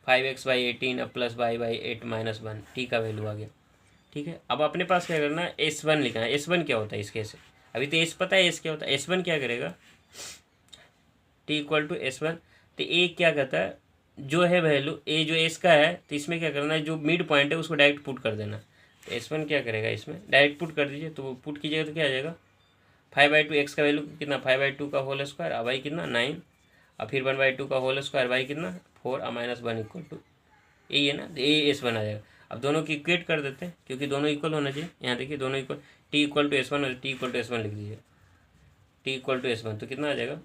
5x/18 और प्लस y/8 -1, t का वैल्यू आ गया। ठीक है, अब अपने पास क्या करना है S1 लिखना है। S1 क्या होता है इसके से, अभी तो S पता है S क्या होता है। S1 क्या करेगा t इक्वल टू S1, तो ए क्या कहता है जो है वैल्यू ए जो एस का है, तो इसमें क्या करना है जो मिड पॉइंट है उसको डायरेक्ट पुट कर देना। तो S1 क्या करेगा इसमें डायरेक्ट पुट कर दीजिए, तो पुट कीजिएगा तो क्या आ जाएगा 5/2 एक्स का वैल्यू कितना 5/2 का होल स्क्वायर और वाई कितना 9, और फिर 1/2 का होल स्क्वायर वाई कितना 4 और -1 इक्वल टू यही है ना, तो ये S1 आ जाएगा। अब दोनों की इक्वेट कर देते हैं क्योंकि दोनों इक्वल होना चाहिए। यहाँ देखिए दोनों equal, t equal to S1 और t इक्वल टू S1 लिख दीजिए, t इक्वल टू S1 तो कितना आ जाएगा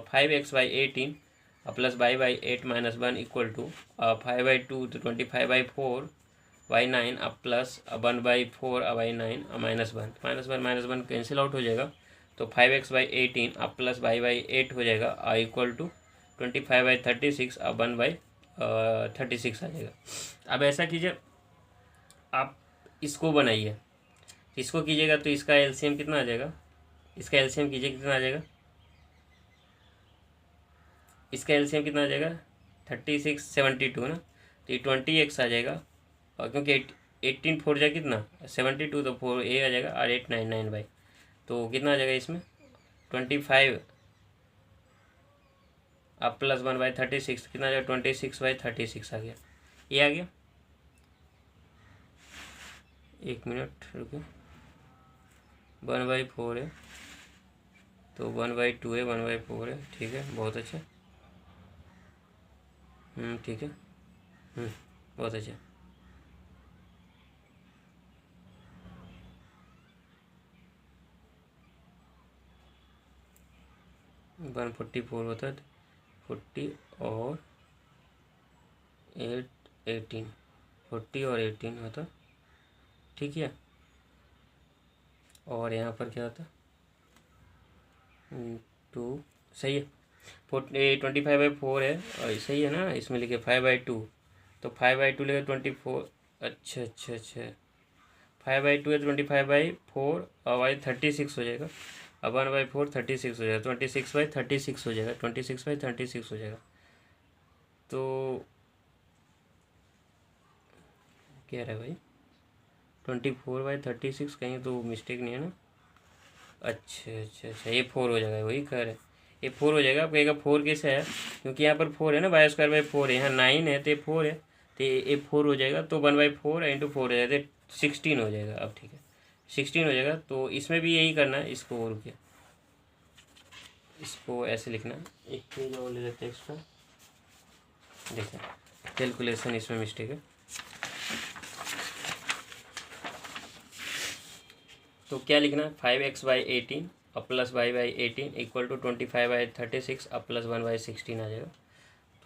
5x/18 plus y/8 -1 equal to 5/2 तो 25/4 y9 अब प्लस 1/4 y9 -1 कैंसिल आउट हो जाएगा, तो 5x/18 अब प्लस y/8 हो जाएगा इक्वल टू 25/36 अब 1/36 आ जाएगा। अब ऐसा कीजिए आप इसको बनाइए, इसको कीजिएगा तो इसका एलसीएम कितना आ जाएगा, इसका एलसीएम कीजिए कितना आ जाएगा, इसका एलसीएम कितना आ जाएगा 36 72 ना, तो ये 20x आ जाएगा, और क्योंकि 18 4 जाए कितना 72 तो 4 ए आ जाएगा और 899 तो कितना आ जाएगा इसमें 25 अब प्लस 1/36 कितना आ जाएगा 26/36 आ गया, ये आ गया। एक मिनट रुको, 1/4 है तो 1/2 है 1/4 है, ठीक है बहुत अच्छा, ठीक है, बहुत अच्छा। वन 44 होता है 40 और 18 40 और 18 होता, ठीक है। और यहाँ पर क्या होता 2 सही है 25/4 है और सही है ना, इसमें लिखे 5/2 तो 5/2 लिखे 24, अच्छा अच्छा अच्छा 5/2 है 25/4 और वाई 36 हो जाएगा, अब 1/4 36 हो जाएगा 26/36 हो जाएगा 26/36 हो जाएगा। तो क्या रहा है भाई 24/36 कहीं तो मिस्टेक नहीं है ना, अच्छा अच्छा अच्छा ये 4 हो जाएगा, वही कह रहे ये 4 हो जाएगा। आप कहेगा 4 कैसे है क्योंकि यहाँ पर 4 है ना y²/4 है, यहाँ 9 है तो ये 4 है तो ये 4 हो जाएगा, तो 1/4 इंटू 4 हो जाएगा 16 हो जाएगा। अब ठीक है 16 हो जाएगा, तो इसमें भी यही करना है, इसको और क्या इसको ऐसे लिखना है, एक पेज और ले लेते हैं एक्स्ट्रा, देखिए कैलकुलेशन इसमें मिस्टेक है। तो क्या लिखना है 5x/18 और प्लस y/18 इक्वल टू 25/36 और प्लस 1/16 आ जाएगा,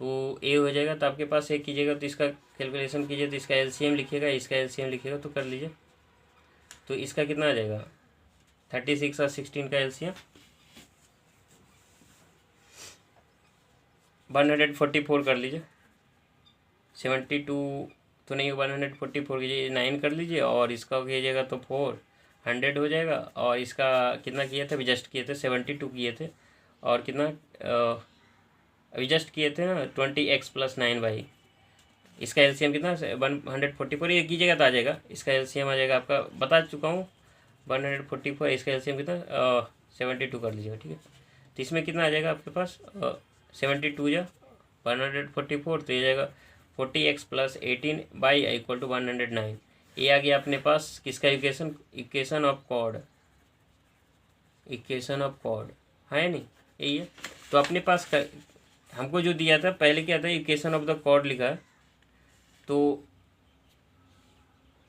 तो ए हो जाएगा। तो आपके पास एक कीजिएगा तो इसका कैलकुलेशन कीजिए, तो इसका एलसीएम लिखिएगा, इसका एलसीएम लिखिएगा तो कर लीजिए, तो इसका कितना आ जाएगा 36 और 16 का एलसीएम 144 कर लीजिए, 72 तो नहीं 144 कीजिए 9 कर लीजिए, और इसका कीजिएगा तो 400 हो जाएगा, और इसका कितना किए थे अभी जस्ट किए थे 72 किए थे, और कितना अभी जस्ट किए थे ना 20x + 9y, इसका एलसीएम कितना 144 ये कीजिएगा तो आ जाएगा, इसका एलसीएम आ जाएगा आपका बता चुका हूँ 144, इसका एलसीएम कितना 72 कर लीजिएगा, ठीक है। तो इसमें कितना आ जाएगा आपके पास 72 या 144, तो ये जाएगा 40x + 18y इक्वल टू 109, ये आ गया अपने पास किसका equation of chord, equation of chord है नहीं यही है। तो अपने पास हमको जो दिया था पहले क्या था इक्वेशन ऑफ द कॉर्ड लिखा है, तो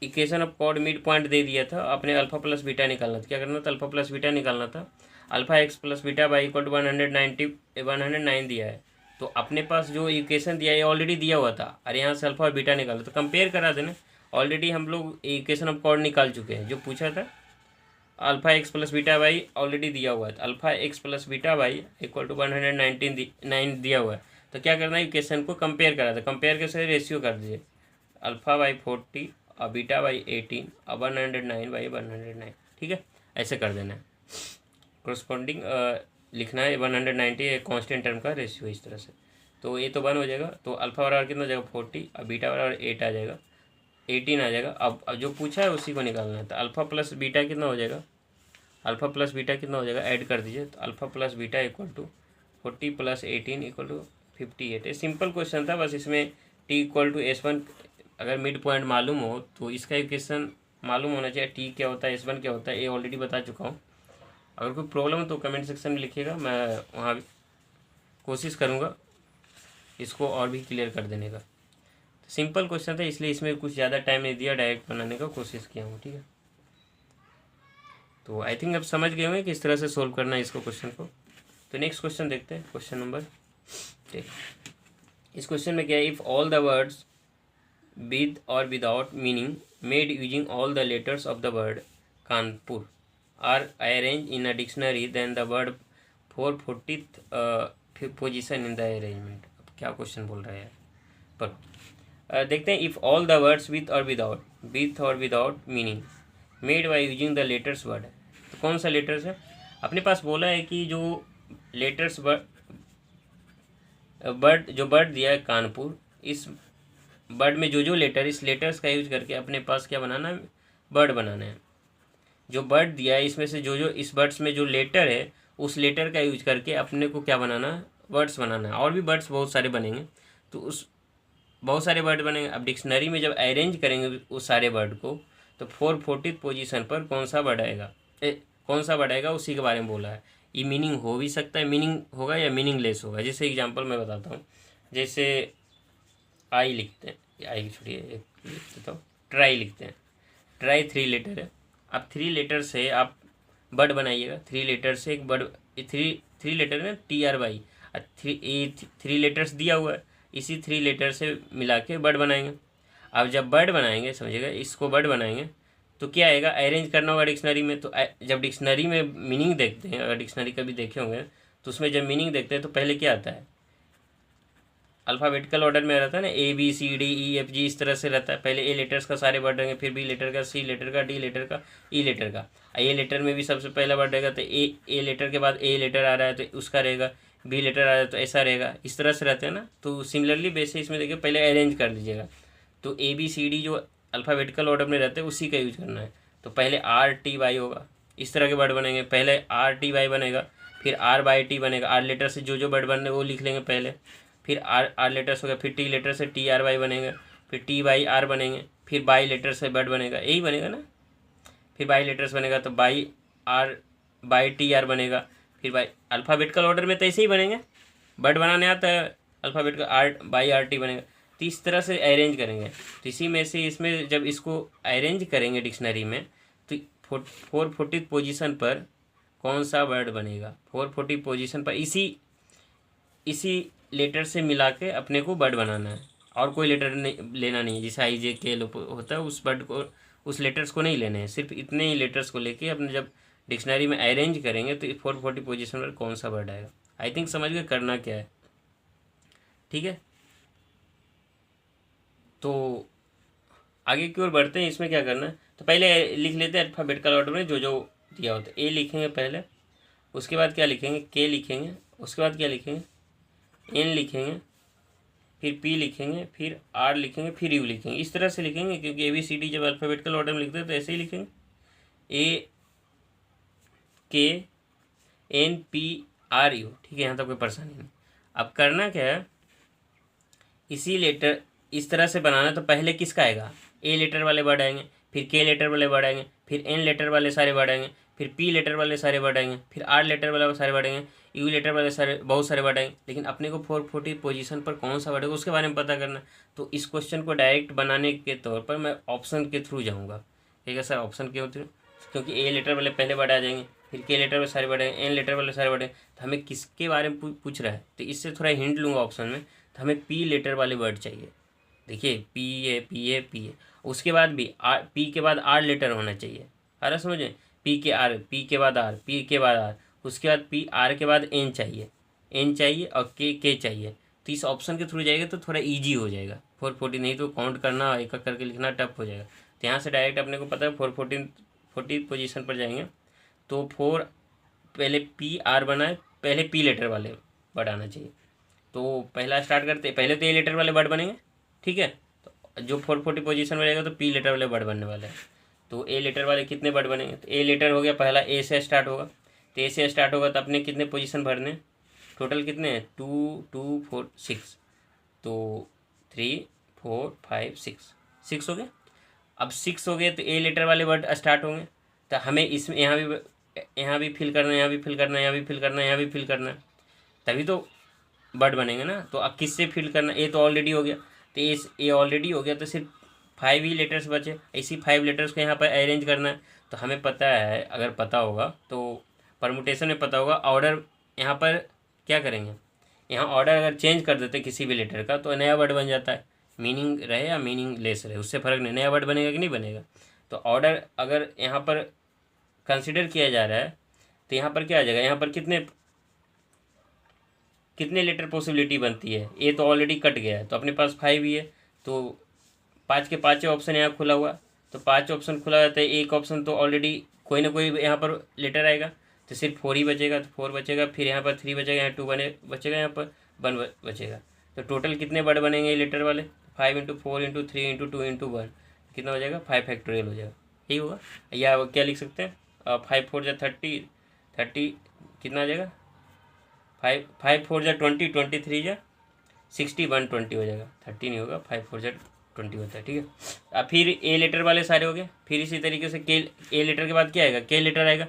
equation of chord mid point दे दिया था, अपने अल्फा प्लस बीटा निकालना था। क्या करना था? अल्फा प्लस बीटा निकालना था। Alpha x plus beta y equal to 109 दिया है। तो अपने पास जो इक्वेशन दिया है ऑलरेडी दिया हुआ था, और यहाँ से अल्फा और बीटा निकाला, तो कंपेयर करा देना। ऑलरेडी हम लोग इक्वेशन ऑफ कॉर्ड निकाल चुके हैं। जो पूछा था alpha x plus beta y already दिया हुआ है, तो alpha x plus beta y equal to 119 दिया हुआ है। तो क्या करना है? इक्वेशन को कंपेयर करा था। कंपेयर के साथ रेशियो कर दीजिए, अल्फा बाई 40 और बीटा बाई 18 और 109 बाई 109। ठीक है, ऐसे कर देना है। कोरस्पॉन्डिंग लिखना है 190 एक कॉन्स्टेंट टर्म का रेशियो इस तरह से। तो ये तो 1 हो जाएगा, तो अल्फा बराबर कितना हो जाएगा? 40 और बीटा बराबर 8 आ जाएगा, 18 आ जाएगा। अब जो पूछा है उसी को निकालना है। तो अल्फा प्लस बीटा कितना हो जाएगा? अल्फा प्लस बीटा कितना हो जाएगा? ऐड कर दीजिए। तो alpha plus beta equal to 40 plus 18 equal to 58। ये सिंपल क्वेश्चन था, बस इसमें टी इक्वल टू S1 अगर मिड पॉइंट मालूम हो तो इसका इक्वेशन मालूम होना चाहिए। टी क्या होता है, S1 क्या होता है, ये ऑलरेडी बता चुका हूँ। अगर कोई प्रॉब्लम है तो कमेंट सेक्शन में लिखिएगा, मैं वहाँ कोशिश करूँगा इसको और भी क्लियर कर देने का। तो सिंपल क्वेश्चन था, इसलिए इसमें कुछ ज़्यादा टाइम नहीं दिया, डायरेक्ट बनाने का कोशिश किया हूँ। ठीक है, तो आई थिंक अब समझ गए होंगे किस तरह से सोल्व करना है इसको, क्वेश्चन को। तो नेक्स्ट क्वेश्चन देखते हैं, क्वेश्चन नंबर 10। इस क्वेश्चन में क्या है? If all the words with और without meaning made using all the letters of the word Kanpur are arrange in a dictionary, then the word 440th position in the arrangement. अब क्या क्वेश्चन बोल रहा है पर देखते हैं। If all the words with और without meaning made by using the letters word, तो कौन सा लेटर्स है? अपने पास बोला है कि जो लेटर्स वर्ड जो वर्ड दिया है कानपुर, इस वर्ड में जो लेटर, इस लेटर्स का यूज करके अपने पास क्या बनाना है? वर्ड बनाना है। जो वर्ड दिया है इसमें से जो इस वर्ड्स में जो लेटर है, उस लेटर का यूज करके अपने को क्या बनाना है? वर्ड्स बनाना है। और भी वर्ड्स बहुत सारे बनेंगे, तो उस बहुत सारे वर्ड बनेंगे। अब डिक्शनरी में जब अरेंज करेंगे उस सारे वर्ड को, तो 440th पोजीशन पर कौन सा वर्ड आएगा उसी के बारे में बोला है। ये मीनिंग हो भी सकता है, मीनिंग होगा या मीनिंगलेस होगा। जैसे एग्जांपल मैं बताता हूँ, जैसे आई लिखते हैं, आई छोड़िए, एक लिख देता हूँ, ट्राई लिखते हैं। ट्राई 3 लेटर है। अब 3 लेटर से आप वर्ड बनाइएगा। 3 लेटर से एक वर्ड, 3 लेटर में TRY, 3 लेटर्स दिया हुआ है, इसी 3 लेटर से मिला के वर्ड बनाएंगे। अब जब वर्ड बनाएंगे, समझिएगा, इसको वर्ड बनाएंगे तो क्या आएगा? अरेंज करना होगा डिक्शनरी में। तो जब डिक्शनरी में मीनिंग देखते हैं, अगर डिक्शनरी कभी देखे होंगे तो उसमें जब मीनिंग देखते हैं तो पहले क्या आता है? अल्फ़ाबेटिकल ऑर्डर में रहता है ना, ABCDEFG, इस तरह से रहता है। पहले ए लेटर्स का सारे वर्ड रहेंगे, फिर B लेटर का, C लेटर का, D लेटर का, E लेटर का। ए लेटर में भी सबसे पहला वर्ड रहेगा, तो ए लेटर के बाद A लेटर आ रहा है तो उसका रहेगा, B लेटर आ रहा है तो ऐसा रहेगा। इस तरह से रहते हैं ना। तो सिमिलरली बेसिस इसमें देखिए, पहले अरेंज कर लीजिएगा। तो ABCD जो अल्फ़ाबेटिकल ऑर्डर में रहते हैं उसी का यूज करना है। तो पहले RTY होगा, इस तरह के वर्ड बनेंगे। पहले RTY बनेगा, फिर RYT बनेगा। R लेटर से जो वर्ड बनने वो लिख लेंगे पहले, फिर आर लेटर हो गया, फिर T लेटर से TRY बनेगा, फिर TYR बनेंगे, फिर बाई लेटर से वर्ड बनेगा, यही बनेगा ना। फिर बाई लेटर्स बनेगा तो बाई TR बनेगा, फिर बाई अल्फ़ाबेटिकल ऑर्डर में तो ऐसे ही बनेंगे। वर्ड बनाने आता है अल्फ़ाबेटिकल, बाई RT बनेगा। तो इस तरह से अरेंज करेंगे। तो इसी में से इसमें जब इसको अरेंज करेंगे डिक्शनरी में, तो 440 पोजीशन पर कौन सा वर्ड बनेगा? 440 पोजीशन पर इसी लेटर से मिला के अपने को वर्ड बनाना है, और कोई लेटर नहीं लेना नहीं है। जैसे IJK होता है, उस वर्ड को, उस लेटर्स को नहीं लेने हैं, सिर्फ इतने ही लेटर्स को लेके अपने जब डिक्शनरी में अरेंज करेंगे तो 440 पोजीशन पर कौन सा वर्ड आएगा। आई थिंक समझ गए करना क्या है। ठीक है, तो आगे की ओर बढ़ते हैं। इसमें क्या करना है, तो पहले लिख लेते हैं अल्फ़ाबेटिकल ऑर्डर में जो दिया होता है। A लिखेंगे पहले, उसके बाद क्या लिखेंगे? K लिखेंगे, उसके बाद क्या लिखेंगे? N लिखेंगे, फिर P लिखेंगे, फिर R लिखेंगे, फिर U लिखेंगे। इस तरह से लिखेंगे, क्योंकि ABCD जब अल्फ़ाबेटिकल ऑर्डर में लिखते हैं तो ऐसे ही लिखेंगे, AKNPRU। ठीक है, यहाँ तक कोई परेशानी नहीं। अब करना क्या है, इसी लेटर इस तरह से बनाना। तो पहले किसका आएगा? A लेटर वाले वर्ड आएंगे, फिर K लेटर वाले वर्ड आएंगे, फिर N लेटर वाले सारे वर्ड आएंगे, फिर पी लेटर वाले सारे वर्ड आएंगे, फिर आर लेटर वाले सारे वर्ड आएंगे, यू लेटर वाले सारे बहुत सारे वर्ड आएंगे। लेकिन अपने को 440 पोजीशन पर कौन सा वर्ड है उसके बारे में पता करना। तो इस क्वेश्चन को डायरेक्ट बनाने के तौर पर मैं ऑप्शन के थ्रू जाऊँगा। ठीक है सर, ऑप्शन के थ्रू, क्योंकि ए लेटर वाले पहले वर्ड आ जाएंगे, फिर के लेटर वाले सारे वर्ड आएंगे, एन लेटर वाले सारे वर्ड आएंगे। तो हमें किसके बारे में पूछ रहा है, तो इससे थोड़ा हिंट लूँगा ऑप्शन में। तो हमें पी लेटर वाले वर्ड चाहिए। देखिए पी है, उसके बाद भी आर, पी के बाद आर लेटर होना चाहिए। आ रहा समझे, पी के आर, पी के बाद आर, पी के बाद आर, उसके बाद पी, आर के बाद एन चाहिए, एन चाहिए और के चाहिए। तो इस ऑप्शन के थ्रू जाएगा तो थोड़ा इजी हो जाएगा 440, नहीं तो काउंट करना एक एक करके लिखना टफ हो जाएगा। तो यहाँ से डायरेक्ट अपने को पता है 440 पोजीशन पर जाएंगे तो 4 पहले पी आर बनाए, पहले पी लेटर वाले वर्ड आना चाहिए। तो पहला स्टार्ट करते, पहले तो ए लेटर वाले वर्ड बनेंगे। ठीक है, तो जो 440 पोजीशन में रहेगा तो पी लेटर वाले वर्ड बनने वाले हैं। तो ए लेटर वाले कितने वर्ड बनेंगे, तो ए लेटर हो गया पहला, ए से स्टार्ट होगा। तो ए से स्टार्ट होगा तो अपने कितने पोजीशन भरने, टोटल कितने हैं 2 2 4 6, तो 3 4 5 6 हो गया। अब 6 हो गए तो ए लेटर वाले वर्ड स्टार्ट होंगे। तो हमें इसमें यहाँ भी फिल करना है, यहाँ भी फिल करना है, यहाँ भी फिल करना है, यहाँ भी फिल करना है, तभी तो वर्ड बनेंगे ना। तो अब किससे फिल करना, ए तो ऑलरेडी हो गया, तो ए ऑलरेडी हो गया तो सिर्फ 5 ही लेटर्स बचे। इसी 5 लेटर्स को यहाँ पर अरेंज करना है। तो हमें पता है, अगर पता होगा तो परमुटेशन में पता होगा, ऑर्डर यहाँ पर क्या करेंगे, यहाँ ऑर्डर अगर चेंज कर देते किसी भी लेटर का तो नया वर्ड बन जाता है। मीनिंग रहे या मीनिंग लेस रहे उससे फ़र्क नहीं, नया वर्ड बनेगा कि नहीं बनेगा। तो ऑर्डर अगर यहाँ पर कंसिडर किया जा रहा है तो यहाँ पर क्या आ जाएगा, यहाँ पर कितने लेटर पॉसिबिलिटी बनती है। ए तो ऑलरेडी कट गया है तो अपने पास 5 ही है, तो 5 के 5 ऑप्शन यहाँ खुला हुआ, तो 5 ऑप्शन खुला रहता है, एक ऑप्शन तो ऑलरेडी कोई ना कोई यहाँ पर लेटर आएगा, तो सिर्फ 4 ही बचेगा। तो 4 बचेगा, फिर यहाँ पर 3 बचेगा, यहाँ 2 बचेगा, यहाँ पर 1 बचेगा। तो टोटल कितने वर्ड बनेंगे लेटर वाले, 5 × 4 × 3 × 2 × 1, कितना हो जाएगा 5 फैक्टोरियल हो जाएगा। यही होगा, या क्या लिख सकते हैं 5 4 जा 30 कितना आ जाएगा, 5 4 जा 20, 23 जा 60, 120 हो जाएगा, 30 नहीं होगा, 5 4 जा 20 होता है। ठीक है, अब फिर ए लेटर वाले सारे हो गए। फिर इसी तरीके से के ए लेटर के बाद क्या आएगा, के लेटर आएगा।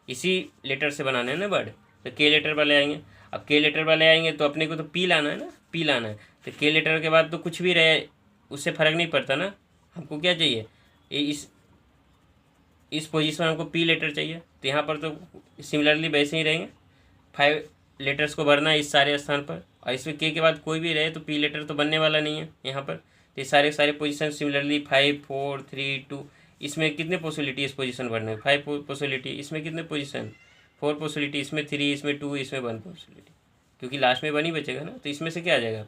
इसी लेटर से बनाने हैं ना वर्ड, तो के लेटर वाले आएंगे। अब के लेटर वाले आएंगे तो अपने को तो पी लाना है ना, पी लाना है। तो के लेटर के बाद तो कुछ भी रहे उससे फ़र्क नहीं पड़ता ना, हमको क्या चाहिए, इस पोजीशन में हमको पी लेटर चाहिए। तो यहाँ पर तो सिमिलरली वैसे ही रहेंगे, 5 लेटर्स को भरना है इस सारे स्थान पर, और इसमें के बाद कोई भी रहे तो पी लेटर तो बनने वाला नहीं है यहाँ पर। तो ये सारे पोजीशन सिमिलरली 5 4 3 2, इसमें कितने पॉसिबिलिटी इस पोजीशन भरने, 5 पॉसिबिलिटी, इसमें कितने पोजीशन 4 पॉसिबिलिटी, इसमें 3, इसमें 2, इसमें 1 पॉसिबिलिटी, क्योंकि लास्ट में 1 ही बचेगा ना। तो इसमें से क्या आ जाएगा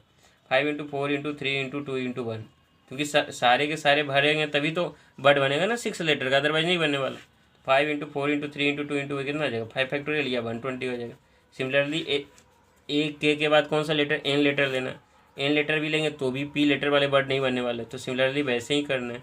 5 × 4 × 3 × 2 × 1, क्योंकि सारे के सारे भरेंगे तभी तो वर्ड बनेगा ना 6 लेटर का, अदरवाइज नहीं बनने वाला। 5 × 4 × 3 × 2 × 1 कितना आ जाएगा 5 फैक्टोरियल या 120 हो जाएगा। सिमिलरली ए के बाद कौन सा लेटर, एन लेटर लेना, एन लेटर भी लेंगे तो भी पी लेटर वाले वर्ड नहीं बनने वाले। तो सिमिलरली वैसे ही करना है,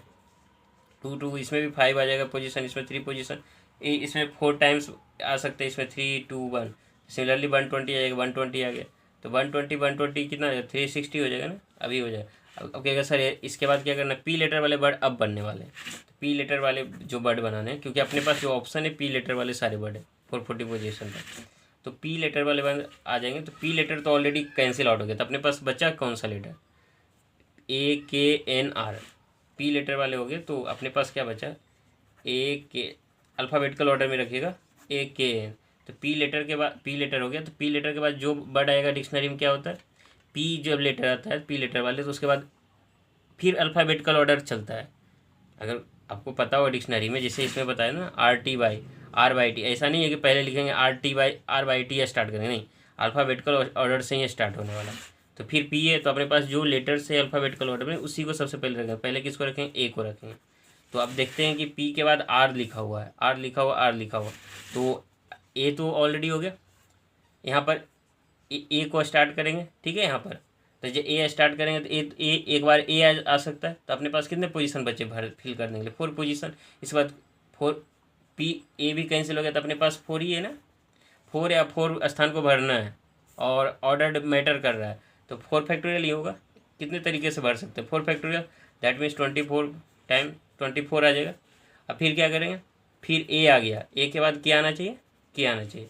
2 2, इसमें भी 5 आ जाएगा पोजीशन, इसमें 3 पोजीशन, इसमें 4 टाइम्स आ सकते हैं, इसमें 3 2 1। सिमिलरली 120 आ जाएगा, 120 आ गया तो 120 कितना आ जाएगा 360 हो जाएगा ना, अभी हो जाएगा। अब कहेगा सर इसके बाद क्या करना, पी लेटर वाले वर्ड अब बनने वाले हैं। तो पी लेटर वाले जो वर्ड बनाने हैं, क्योंकि अपने पास जो ऑप्शन है पी लेटर वाले सारे वर्ड है 440 पोजीशन पर, तो पी लेटर वाले वर्ड आ जाएंगे। तो पी लेटर तो ऑलरेडी कैंसिल आउट हो गया, तो अपने पास बचा कौन सा लेटर, ए के एन आर, पी लेटर वाले हो गए। तो अपने पास क्या बचा, ए के, अल्फ़ाबेटिकल ऑर्डर में रखिएगा, ए के एन। तो पी लेटर के बाद, पी लेटर हो गया, तो पी लेटर के बाद जो वर्ड आएगा डिक्शनरी में क्या होता है, पी जब लेटर आता है पी लेटर वाले, तो उसके बाद फिर अल्फ़ाबेटिकल ऑर्डर चलता है। अगर आपको पता हो डिक्शनरी में, जैसे इसमें बताया ना RT/RYT, ऐसा नहीं है कि पहले लिखेंगे RT/RYT स्टार्ट करेंगे, नहीं, अल्फ़ाबेटिकल ऑर्डर से ही स्टार्ट होने वाला। तो फिर पी है तो अपने पास जो लेटर से अल्फ़ाबेटिकल ऑर्डर में उसी को सबसे पहले रखेंगे, पहले किसको रखेंगे, ए को रखेंगे। तो अब देखते हैं कि पी के बाद आर लिखा हुआ है, आर लिखा हुआ, तो ए तो ऑलरेडी हो गया। यहाँ पर ए को स्टार्ट करेंगे, ठीक है, यहाँ पर तो जब ए स्टार्ट करेंगे तो ए एक बार ए आ सकता है। तो अपने पास कितने पोजीशन बचे फिल करने के लिए, 4 पोजीशन। इसके बाद 4 पी ए भी कैंसिल हो गया, तो अपने पास 4 ही है ना, 4 या 4 स्थान को भरना है और ऑर्डर मैटर कर रहा है, तो 4 फैक्टोरियल ही होगा। कितने तरीके से भर सकते हैं 4 फैक्टोरियल, दैट मीन्स 24 टाइम 24 आ जाएगा। अब फिर क्या करेंगे, फिर ए आ गया, ए के बाद क्या आना चाहिए, के आना चाहिए,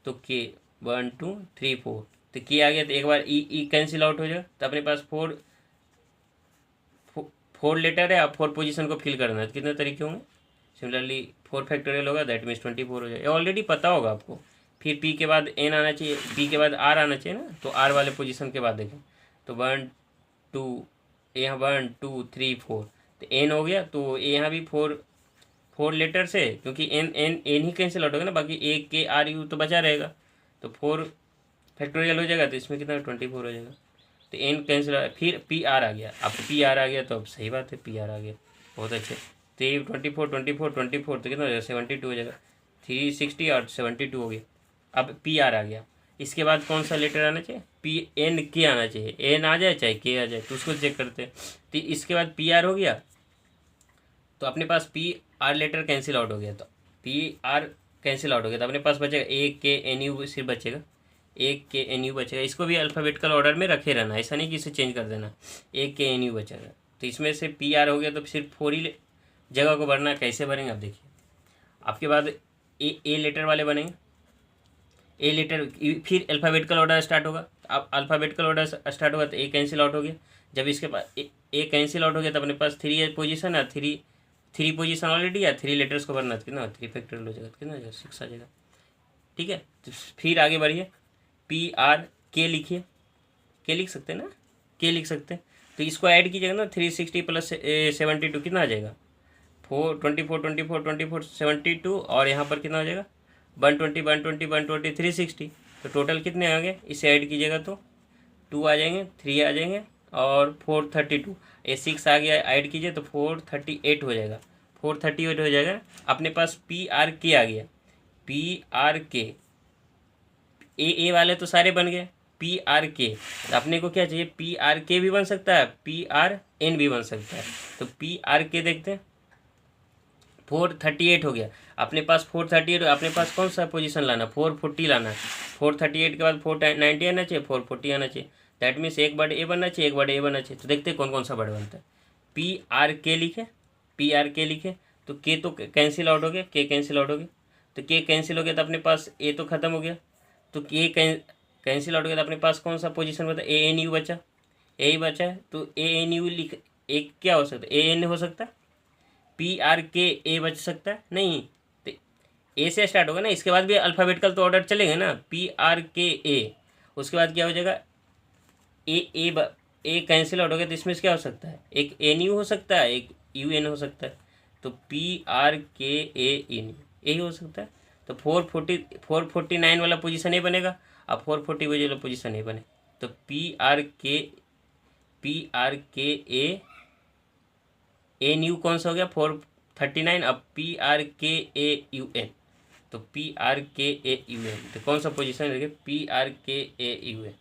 तो के 1 2 3 4, तो के आ गया, तो एक बार ई कैंसिल आउट हो जाएगा, तो अपने पास फोर लेटर है, आप 4 पोजीशन को फिल करना है, तो कितने तरीके होंगे, सिमिलरली 4 फैक्टोरियल होगा, दैट मीन्स 24 हो जाएगा, ऑलरेडी पता होगा आपको। फिर पी के बाद एन आना चाहिए, पी के बाद आर आना चाहिए ना, तो आर वाले पोजीशन के बाद देखें, तो 1 2, यहाँ 1 2 3 4, तो एन हो गया, तो यहाँ भी फोर लेटर्स है, क्योंकि एन ही कैंसिल आउट होगा ना, बाकी ए के आर यू तो बचा रहेगा, तो 4 फैक्टोरियल हो जाएगा, तो इसमें कितना 24 हो जाएगा, तो एन कैंसिल, फिर पी आर आ गया, अब पी आर आ गया, तो अब सही बात है, पी आर आ गया, बहुत अच्छे, तो ये 24 तो कितना हो जाएगा 72 हो जाएगा, 360 और 72 हो गया। अब पी आर आ गया, इसके बाद कौन सा लेटर आना चाहिए, पी एन के आना चाहिए, एन आ जाए चाहे के आ जाए, तो उसको चेक करते हैं, तो इसके बाद पी आर हो गया, तो अपने पास P R letter cancel out हो गया, तो पी आर कैंसिल आउट हो गया, तो अपने पास बचेगा ए के एन यू सिर्फ बचेगा, ए के एन यू बचेगा, इसको भी अल्फ़ाबेटिकल ऑर्डर में रखे रहना, ऐसा नहीं कि इसे चेंज कर देना, ए के एन यू बचेगा, तो इसमें से पी आर हो गया, तो सिर्फ 4 ही जगह को भरना, कैसे भरेंगे आप देखिए। आपके बाद ए लेटर वाले बनेंगे, ए लेटर, फिर अल्फ़ाबेटिकल ऑर्डर स्टार्ट होगा, अब अल्फ़ाबेटिकल ऑर्डर स्टार्ट होगा, तो ए कैंसिल आउट हो गया, जब इसके पास ए कैंसिल आउट हो गया, तो अपने पास 3 पोजीशन है, थ्री पोजीशन ऑलरेडी है, 3 लेटर्स को भरना, कितना 3 फैक्टोरियल हो जाएगा, कितना हो जाएगा 6 आ जाएगा, ठीक है। तो फिर आगे बढ़िए, पी आर के लिखिए, के लिख सकते हैं ना, के लिख सकते हैं, तो इसको ऐड कीजिएगा ना, 360 प्लस 72 कितना आ जाएगा, 24 72, और यहाँ पर कितना हो जाएगा 120 360, तो टोटल कितने आ गए, इसे ऐड कीजिएगा तो 2 आ जाएंगे, 3 आ जाएंगे, और 432, ये 6 आ गया, ऐड कीजिए तो 438 हो जाएगा, 438 हो जाएगा। अपने पास पी आर के आ गया, पी आर के, ए वाले तो सारे बन गए, पी आर के, तो अपने को क्या चाहिए, पी आर के भी बन सकता है, पी आर एन भी बन सकता है, तो पी आर के देखते हैं, 438 हो गया, अपने पास 438, अपने पास कौन सा पोजीशन लाना, 440 लाना है, 438 के बाद 490 आना चाहिए, 440 आना चाहिए, दैट मीन्स एक वर्ड ए बनना चाहिए, एक वर्ड ए बनना चाहिए, तो देखते हैं कौन कौन सा वर्ड बनता है। पी आर के लिखे, पी आर के लिखे, तो के तो कैंसिल आउट हो गया, के कैंसिल आउट हो गया, तो के कैंसिल हो गया, तो अपने पास ए तो खत्म हो गया, तो के कैंसिल आउट हो गया, तो अपने पास कौन सा पोजीशन बचा, ए एन यू बचा, ए ही बचा है, तो ए एन यू लिख, एक क्या हो सकता है, ए एन हो सकता है, पी आर के ए बच सकता है नहीं, तो ए से स्टार्ट होगा ना, इसके बाद भी अल्फ़ाबेटिकल तो ऑर्डर चलेंगे ना, पी आर के ए, उसके बाद क्या हो जाएगा, ए कैंसिल आउट हो गया, तो इसमें से क्या हो सकता है, एक एन यू हो सकता है, एक यू एन हो सकता है, तो P R K A N you यही हो सकता है, तो 449 वाला पोजीशन ए बनेगा, अब 440 वाला पोजीशन ए बने, तो P R K a new कौन सा हो गया 439, अब P R K A U N, तो P R K A U N, तो कौन सा पोजीशन है, P R K A U N,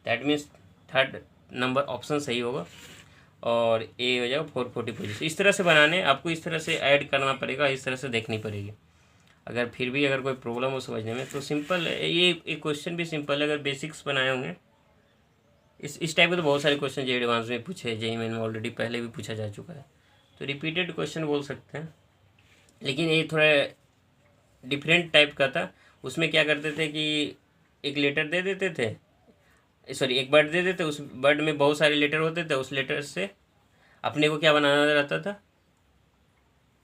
that means 3rd number option सही होगा, और ए हो जाएगा 440 पोजीशन। इस तरह से बनाने, आपको इस तरह से ऐड करना पड़ेगा, इस तरह से देखनी पड़ेगी, अगर फिर भी अगर कोई प्रॉब्लम हो समझने में तो सिंपल है, ये क्वेश्चन भी सिंपल है, अगर बेसिक्स बनाए होंगे, इस टाइप के तो बहुत सारे क्वेश्चन जो एडवांस में पूछे, जेईई में ऑलरेडी पहले भी पूछा जा चुका है, तो रिपीटेड क्वेश्चन बोल सकते हैं, लेकिन ये थोड़ा डिफरेंट टाइप का था। उसमें क्या करते थे कि एक लेटर दे देते थे, सॉरी एक वर्ड दे देते, उस वर्ड में बहुत सारे लेटर होते थे, उस लेटर से अपने को क्या बनाना रहता था,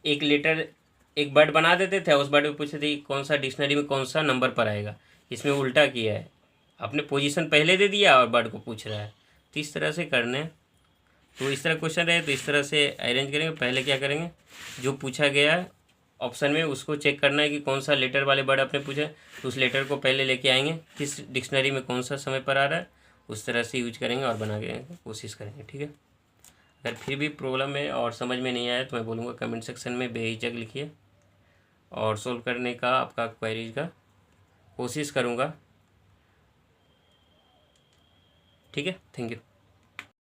एक लेटर, एक वर्ड बना देते थे, उस वर्ड में पूछते थे कौन सा डिक्शनरी में कौन सा नंबर पर आएगा, इसमें उल्टा किया है, आपने पोजीशन पहले दे दिया और वर्ड को पूछ रहा है, तो इस तरह से करने हैं। तो इस तरह क्वेश्चन रहे तो इस तरह से अरेंज करेंगे। पहले क्या करेंगे, जो पूछा गया है ऑप्शन में उसको चेक करना है कि कौन सा लेटर वाले वर्ड आपने पूछा, तो उस लेटर को पहले लेके आएंगे, किस डिक्शनरी में कौन सा समय पर आ रहा है, उस तरह से यूज करेंगे और बना के कोशिश करेंगे, ठीक है। अगर फिर भी प्रॉब्लम है और समझ में नहीं आया तो मैं बोलूँगा कमेंट सेक्शन में बेहिचक लिखिए, और सोल्व करने का आपका क्वेरीज का कोशिश करूँगा, ठीक है। Thank you.